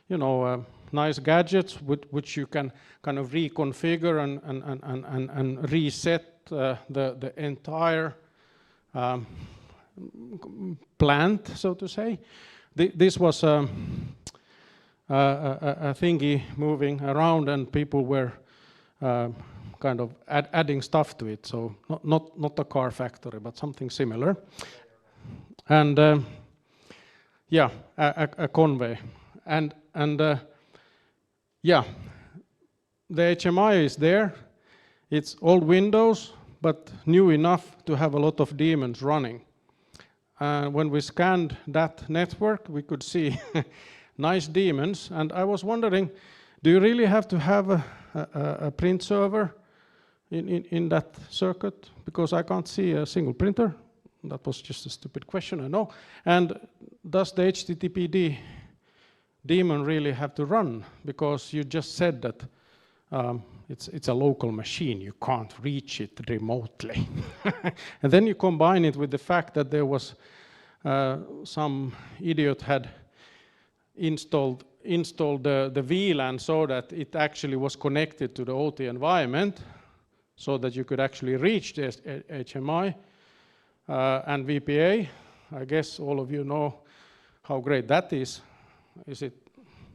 you know, nice gadgets which you can kind of reconfigure and reset the entire plant, so to say. This was a thingy moving around, and people were kind of adding stuff to it. So not a car factory, but something similar. And yeah, a convey. And yeah, the HMI is there. It's old Windows, but new enough to have a lot of daemons running. When we scanned that network, we could see nice daemons. And I was wondering, do you really have to have a print server in that circuit? Because I can't see a single printer. That was just a stupid question, I know. And does the HTTPD daemon really have to run? Because you just said that it's a local machine, you can't reach it remotely. And then you combine it with the fact that there was some idiot had installed the VLAN so that it actually was connected to the OT environment, so that you could actually reach the HMI and VPA. I guess all of you know how great that is. Is it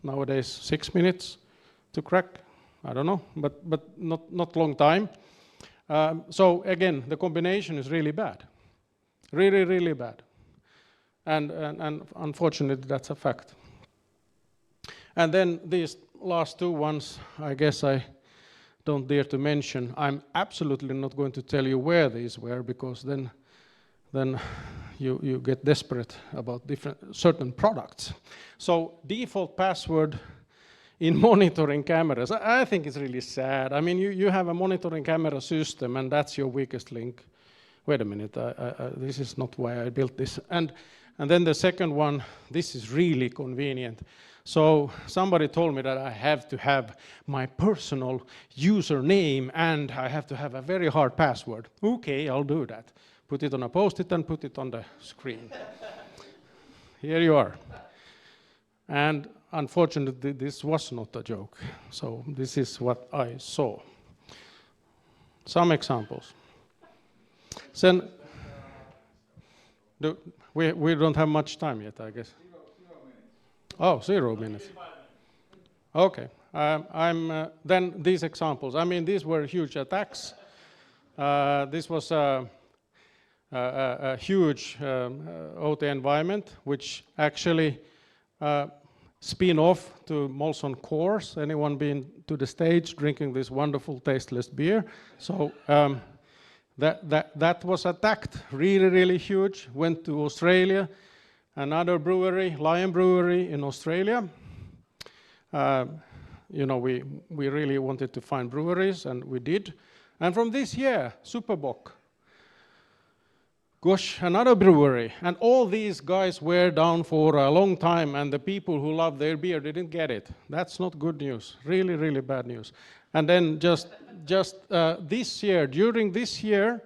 nowadays 6 minutes to crack? I don't know, but not long time. So again, the combination is really bad, really bad, and unfortunately that's a fact. And then these last two ones, I guess I don't dare to mention. I'm absolutely not going to tell you where these were, because then you get desperate about certain products. So default password in monitoring cameras, I think it's really sad. I mean, you have a monitoring camera system, and that's your weakest link. Wait a minute, this is not why I built this. And then the second one, this is really convenient. So somebody told me that I have to have my personal username and I have to have a very hard password. Okay, I'll do that. Put it on a post-it and put it on the screen. Here you are. And unfortunately, this was not a joke. So this is what I saw. Some examples. Then, we don't have much time yet, I guess. 0 minutes. Okay. Then these examples. I mean, these were huge attacks. This was a huge OT environment, which actually spin off to Molson Coors. Anyone been to the stage drinking this wonderful tasteless beer? So that was attacked, really huge. Went to Australia, another brewery, Lion Brewery in Australia. You know, we really wanted to find breweries, and we did. And from this year, Superboc, Gosh, another brewery. And all these guys were down for a long time, and the people who love their beer didn't get it. That's not good news. Really, really bad news. And then just this year, during this year,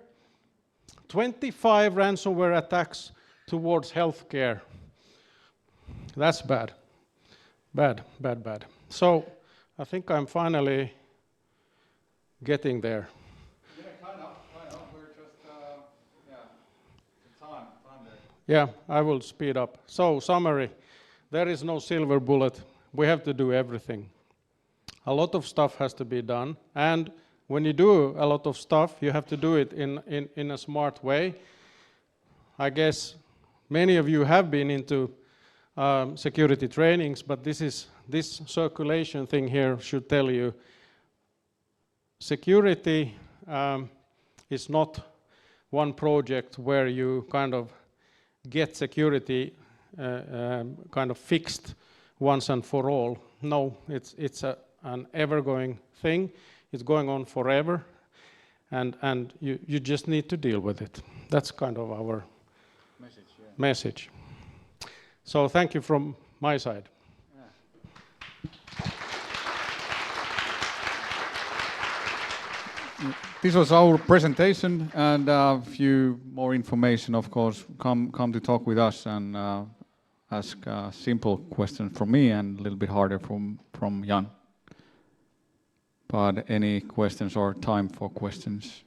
25 ransomware attacks towards healthcare. That's bad. Bad, bad, bad. So I think I'm finally getting there. Yeah, kind of. We're just, time there. Yeah, I will speed up. So, summary. There is no silver bullet. We have to do everything. A lot of stuff has to be done. And when you do a lot of stuff, you have to do it in a smart way. I guess many of you have been into security trainings, but this circulation thing here should tell you security is not one project where you kind of get security kind of fixed once and for all. No, it's an ever-going thing. It's going on forever, and you just need to deal with it. That's kind of our message. So thank you from my side. This was our presentation, and a few more information, of course, come to talk with us and ask a simple question from me and a little bit harder from Jan. But any questions or time for questions?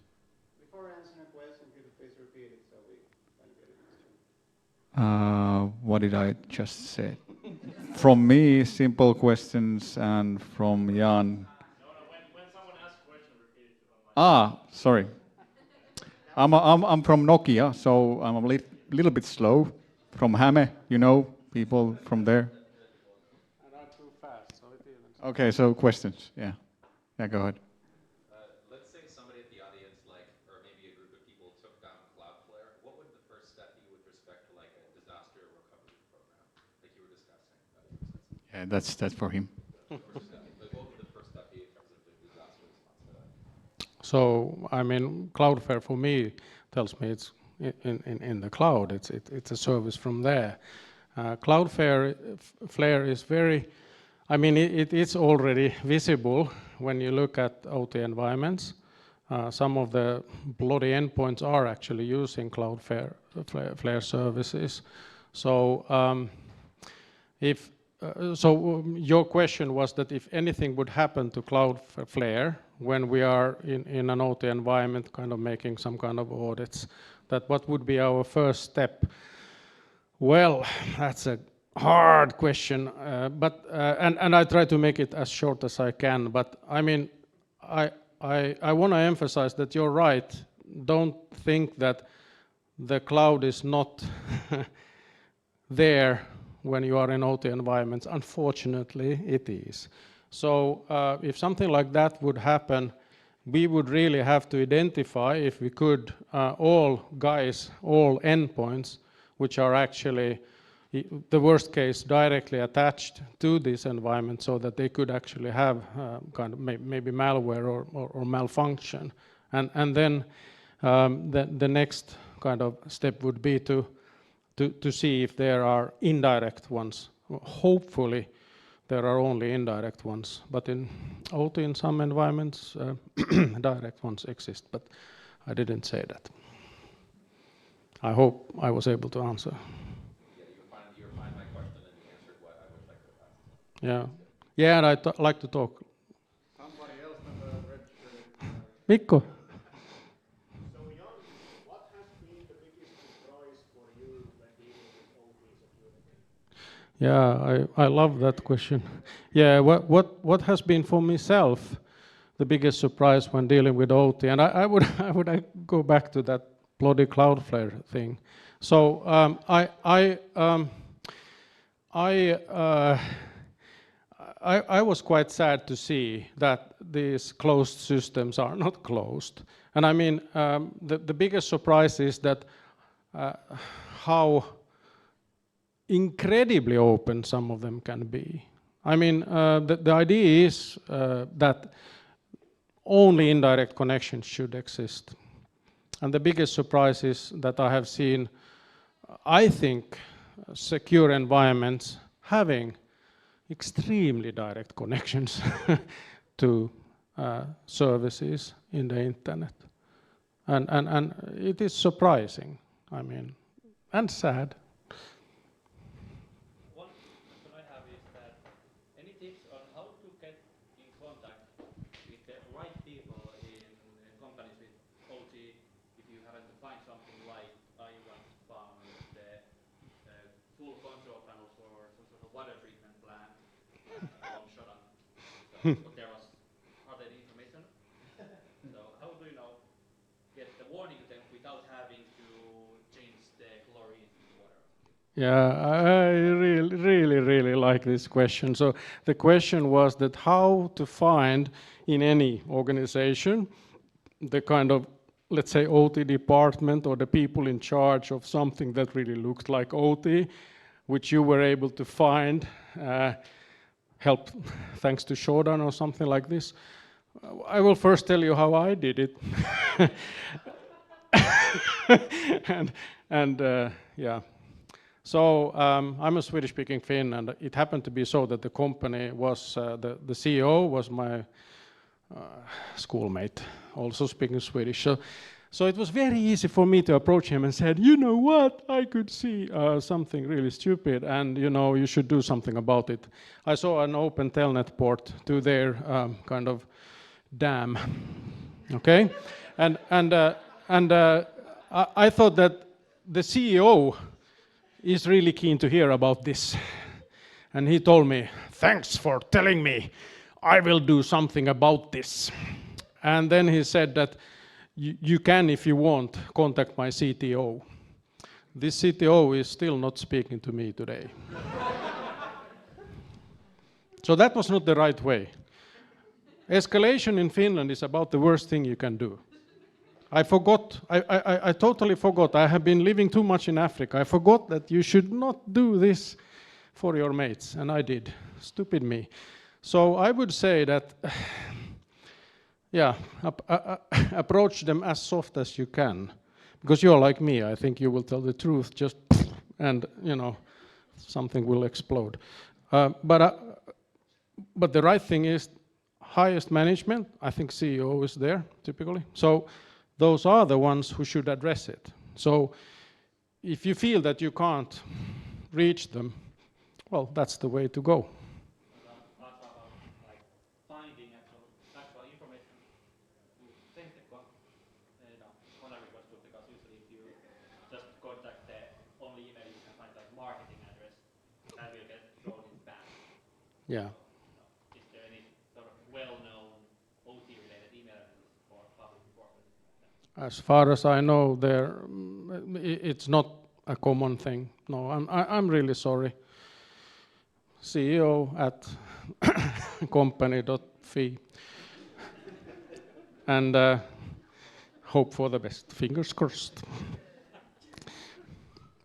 Before answering a question, could you please repeat it so we can get it? What did I just say? From me, simple questions, and from Jan. When someone asks a question, repeat it. Sorry. I'm from Nokia, so I'm a little bit slow. From Häme, people from there. And I'm too fast, so it even. Okay, so questions, yeah. Yeah, go ahead. Let's say somebody at the audience, or maybe a group of people took down Cloudflare. What would the first step be with respect to a disaster recovery program, like you were discussing? Yeah, that's for him. What would the first step be in terms of the disaster response to that? So, I mean, Cloudflare for me tells me it's in the cloud. It's a service from there. Cloudflare is very, I mean, it's already visible when you look at OT environments. Some of the bloody endpoints are actually using Cloudflare services. So, your question was that if anything would happen to Cloudflare when we are in an OT environment, kind of making some kind of audits, that what would be our first step? Well, that's a hard question, but I try to make it as short as I can. But I mean, I want to emphasize that you're right. Don't think that the cloud is not there when you are in OT environments. Unfortunately, it is. So if something like that would happen, we would really have to identify, if we could, all endpoints which are actually the worst case directly attached to this environment, so that they could actually have kind of maybe malware or malfunction. And then the next kind of step would be to see if there are indirect ones. Hopefully there are only indirect ones, but in OT in some environments direct ones exist, but I didn't say that. I hope I was able to answer. You refined my question and you answered what I would like to ask. Yeah, and I like to talk. Somebody else than the registered. Mikko. So Jan, what has been the biggest surprise for you when dealing with OT security? Yeah, I love that question. Yeah, what has been for myself the biggest surprise when dealing with OT? And I would go back to that bloody Cloudflare thing. So I was quite sad to see that these closed systems are not closed. And I mean, the biggest surprise is that how incredibly open some of them can be. I mean, the idea is that only indirect connections should exist. And the biggest surprise is that I have seen, I think, secure environments having extremely direct connections to services in the internet. And it is surprising, I mean, and sad. One question I have is that any tips on how to get in contact with the right people in companies with OT if you happen to find something like I once found the full control panel for some sort of water treatment plant along Shodan. So, but there was hardly any information. So how do you know get the warning to them without having to change the chlorine in the water? Yeah, I really like this question. So the question was that how to find in any organization the kind of, let's say, OT department or the people in charge of something that really looked like OT, which you were able to find, help thanks to Shodan or something like this. I will first tell you how I did it. Yeah. So I'm a Swedish-speaking Finn, and it happened to be so that the company was, the CEO was my schoolmate, also speaking Swedish. So it was very easy for me to approach him and said, you know what, I could see something really stupid, and you know, you should do something about it. I saw an open telnet port to their kind of dam, okay? And I thought that the CEO is really keen to hear about this. And he told me, thanks for telling me, I will do something about this. And then he said that you can, if you want, contact my CTO. This CTO is still not speaking to me today. So that was not the right way. Escalation in Finland is about the worst thing you can do. I forgot, I totally forgot. I have been living too much in Africa. I forgot that you should not do this for your mates, and I did. Stupid me. So I would say that, yeah, approach them as soft as you can. Because you're like me, I think you will tell the truth just, and, you know, something will explode. But the right thing is, highest management, I think CEO is there, typically. So those are the ones who should address it. So if you feel that you can't reach them, well, that's the way to go. Also about like finding actual information to send the contact request to, because usually if you just contact the only email you can find like marketing address, that will get thrown in spam. Yeah. Is there any sort of well-known OT-related email address for public departments? As far as I know, it's not a common thing. No, I'm really sorry. CEO at company.fi. And hope for the best. Fingers crossed.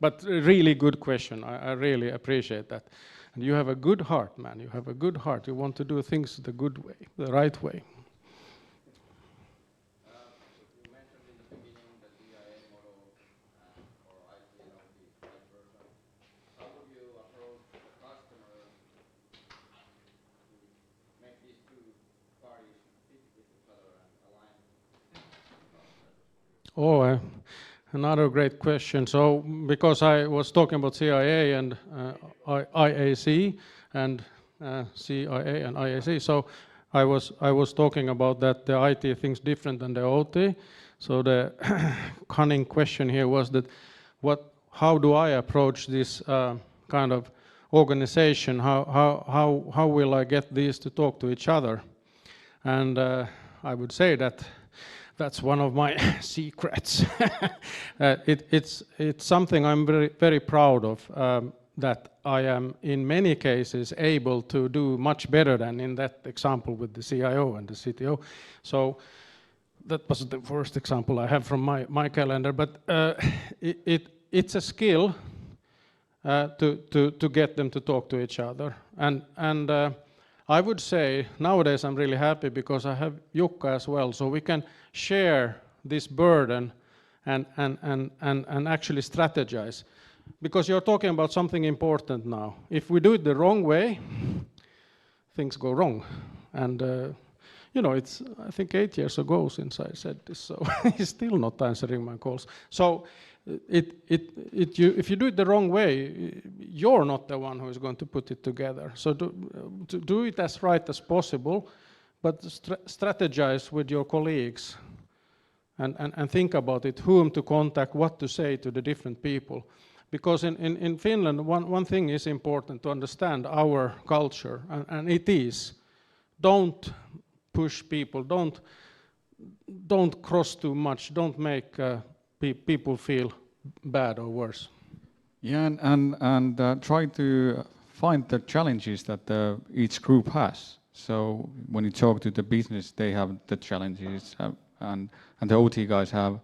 But a really good question. I really appreciate that. And you have a good heart, man. You have a good heart. You want to do things the good way, the right way. You mentioned in the beginning the CIA model or IT and OT vice versa. How would you approach the customer to make these two parties fit with each other and align? Oh, another great question. So, because I was talking about CIA and IAC and CIA and IAC, so I was talking about that the IT thinks different than the OT. So the cunning question here was that how do I approach this kind of organization? How will I get these to talk to each other? And I would say that that's one of my secrets. It's something I'm very proud of, that I am in many cases able to do much better than in that example with the CIO and the CTO. So that was the first example I have from my calendar, but it's a skill to get them to talk to each other. And I would say nowadays I'm really happy because I have Jukka as well, so we can share this burden and actually strategize. Because you're talking about something important now. If we do it the wrong way, things go wrong. And you know, it's, I think, 8 years ago since I said this, so he's still not answering my calls. So if you do it the wrong way, you're not the one who is going to put it together. So to do it as right as possible, but strategize with your colleagues and think about it, whom to contact, what to say to the different people. Because in Finland, one thing is important to understand our culture, and it is, don't push people, don't cross too much, don't make people feel bad or worse. Yeah, and try to find the challenges that each group has. So when you talk to the business, they have the challenges, and the OT guys have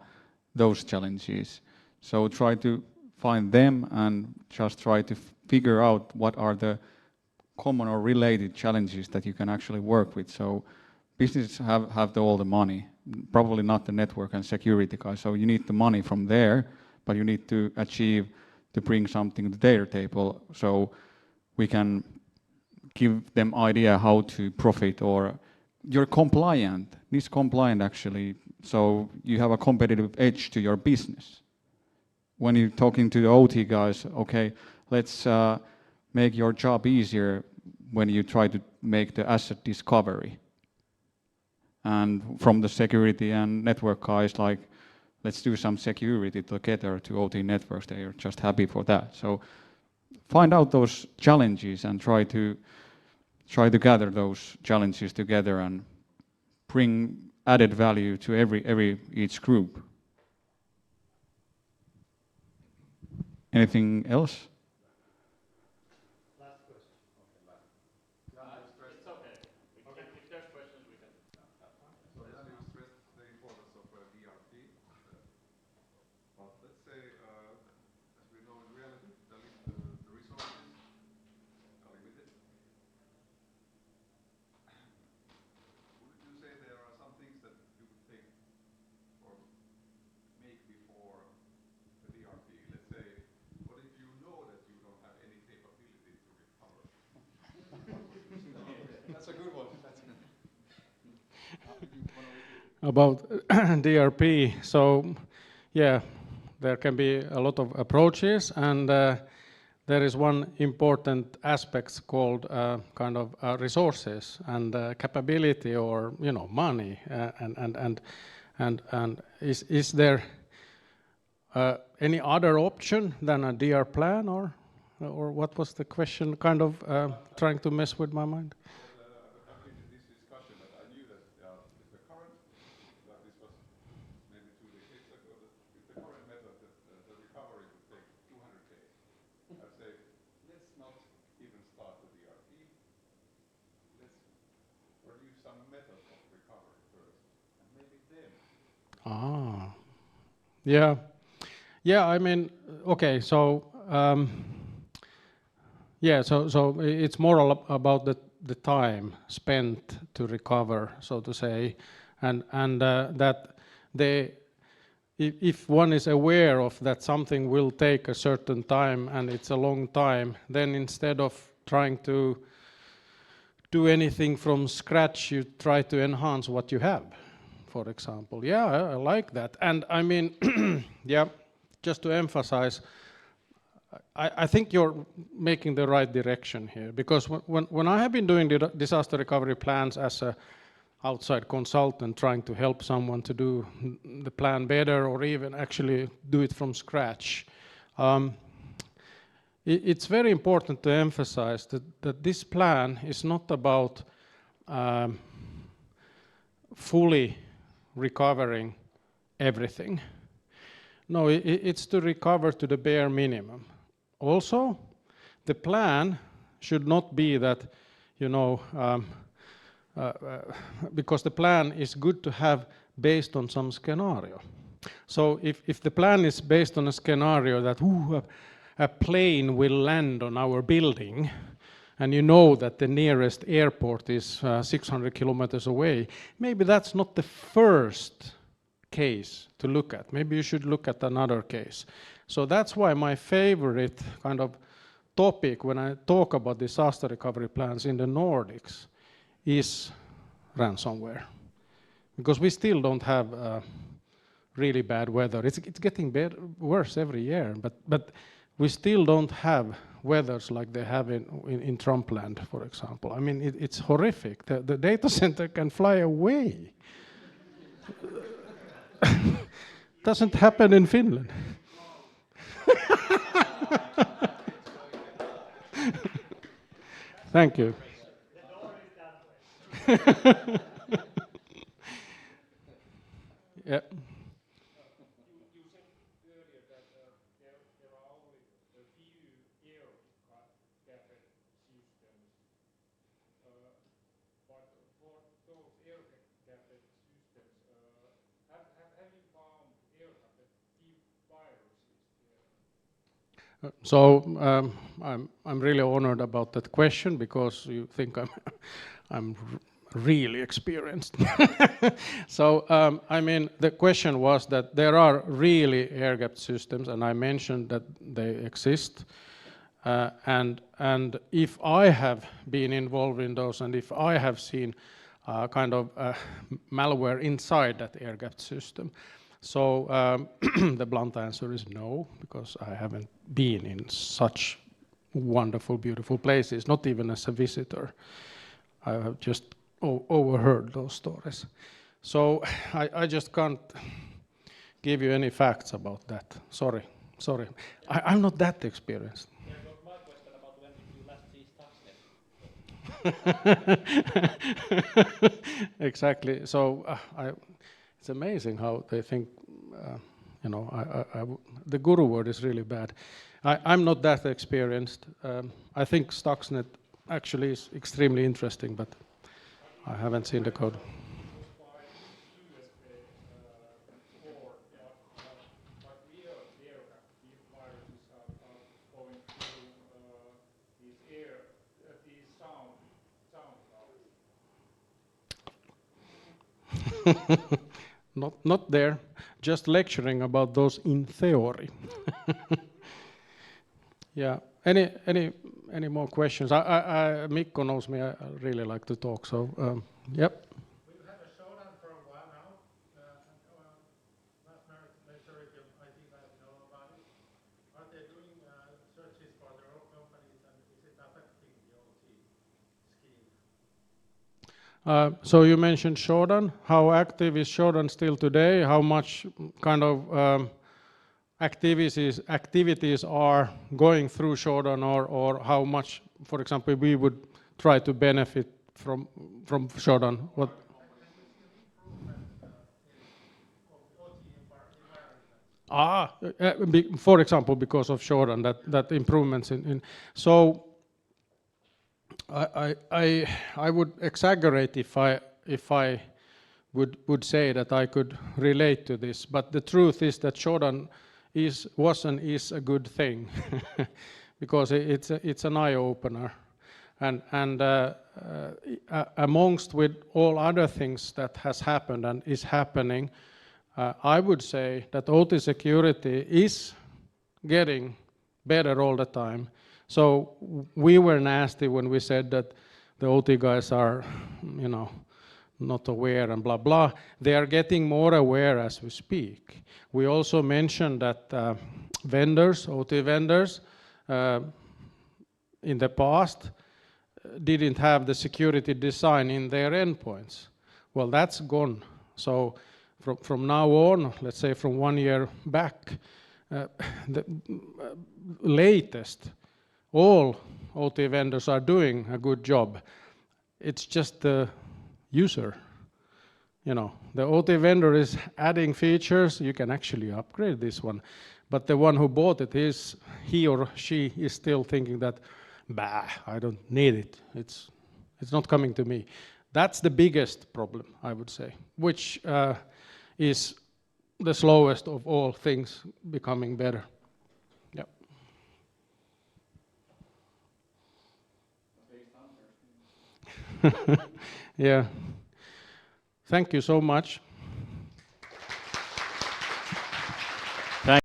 those challenges. So try to find them and just try to figure out what are the common or related challenges that you can actually work with. So businesses have all the money, probably not the network and security guys. So you need the money from there, but you need to achieve to bring something to their table. So we can give them idea how to profit, or you're compliant, NIST compliant actually. So you have a competitive edge to your business. When you're talking to the OT guys, okay, let's make your job easier when you try to make the asset discovery. And from the security and network guys, like, let's do some security together to OT networks. They are just happy for that. So find out those challenges and try to gather those challenges together and bring added value to each group. Anything else? Last question. It's okay. If there's questions, we can. So then you stressed the importance of DRP. But let's say, as we know in reality, the resources are limited. Would you say there are some things that you could take or make before the DRP? Let's say, what if you know that you don't have any capability to recover? That's a good one. About DRP, so yeah, there can be a lot of approaches, and there is one important aspect called kind of resources and capability, or money, and is there any other option than a DR plan, or what was the question? Kind of trying to mess with my mind. I've been in this discussion, but I knew that the current, that this was maybe 2 decades ago, that with the current method, that the recovery would take 200 days. I'd say, let's not even start the DRP. Let's produce some method of recovery first, and maybe then. Yeah. I mean, okay. So yeah. So it's more about the time spent to recover, so to say, and that if one is aware of that something will take a certain time and it's a long time, then instead of trying to do anything from scratch, you try to enhance what you have, for example. Yeah, I like that. And I mean, yeah, just to emphasize, I think you're making the right direction here, because when I have been doing the disaster recovery plans as a outside consultant, trying to help someone to do the plan better, or even actually do it from scratch, it's very important to emphasize that this plan is not about fully recovering everything. No, it's to recover to the bare minimum. Also, the plan should not be that, because the plan is good to have based on some scenario. So if the plan is based on a scenario that a plane will land on our building, and you know that the nearest airport is 600 kilometers away, maybe that's not the first case to look at. Maybe you should look at another case. So that's why my favorite kind of topic when I talk about disaster recovery plans in the Nordics is ransomware. Because we still don't have really bad weather. It's getting worse every year, but we still don't have weathers like they have in Trumpland, for example. I mean, it's horrific. The data center can fly away. Doesn't happen in Finland. Thank you. Yeah. You said earlier that there are only a few air-gapped systems, but for those air-gapped systems, have you found air-gapped viruses there? So I'm really honored about that question because you think I'm really experienced. So I mean the question was that there are really air-gapped systems, and I mentioned that they exist. And if I have been involved in those, and if I have seen kind of malware inside that air-gapped system, so the blunt answer is no, because I haven't been in such wonderful, beautiful places, not even as a visitor. I have just overheard those stories. So I just can't give you any facts about that. Sorry. I'm not that experienced. Yeah, but my question about when did you last see Stuxnet? Exactly. So it's amazing how they think, the guru word is really bad. I'm not that experienced. I think Stuxnet actually is extremely interesting, but I haven't seen the code. By USB port, but real air-gapped viruses are going through these sound clouds. Not there, just lecturing about those in theory. Yeah. Any more questions? Mikko knows me. I really like to talk. So yep. We've had a showdown for a while now. Last majority of IT guys know about it. Are they doing searches for their own companies, and is it affecting the OT scheme? So you mentioned Shodan. How active is Shodan still today? How much kind of activities are going through Shodan, or how much, for example, we would try to benefit from Shodan? What? For example, because of Shodan, that improvements in. So I would exaggerate if I would say that I could relate to this, but the truth is that Shodan was and is a good thing because it's an eye opener, and amongst with all other things that has happened and is happening, I would say that OT security is getting better all the time. So we were nasty when we said that the OT guys are, not aware and blah blah. They are getting more aware as we speak. We also mentioned that vendors, OT vendors, in the past didn't have the security design in their endpoints. Well, that's gone. So from now on, let's say from 1 year back, the latest, all OT vendors are doing a good job. It's just the user. The OT vendor is adding features. You can actually upgrade this one, but the one who bought it, he or she is still thinking that, bah, I don't need it. It's not coming to me. That's the biggest problem, I would say, which is the slowest of all things becoming better. Yeah. Yeah. Thank you so much.